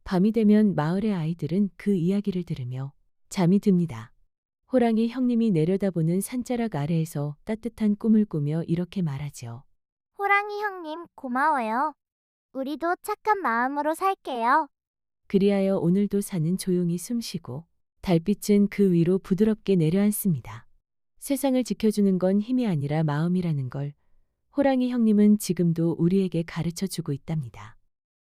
Speaker 2: 밤이 되면 마을의 아이들은 그 이야기를 들으며 잠이 듭니다. 호랑이 형님이 내려다보는 산자락 아래에서 따뜻한 꿈을 꾸며 이렇게 말하죠.
Speaker 4: 호랑이 형님, 고마워요. 우리도 착한 마음으로 살게요.
Speaker 2: 그리하여 오늘도 산은 조용히 숨쉬고 달빛은 그 위로 부드럽게 내려앉습니다. 세상을 지켜주는 건 힘이 아니라 마음이라는 걸 호랑이 형님은 지금도 우리에게 가르쳐 주고 있답니다.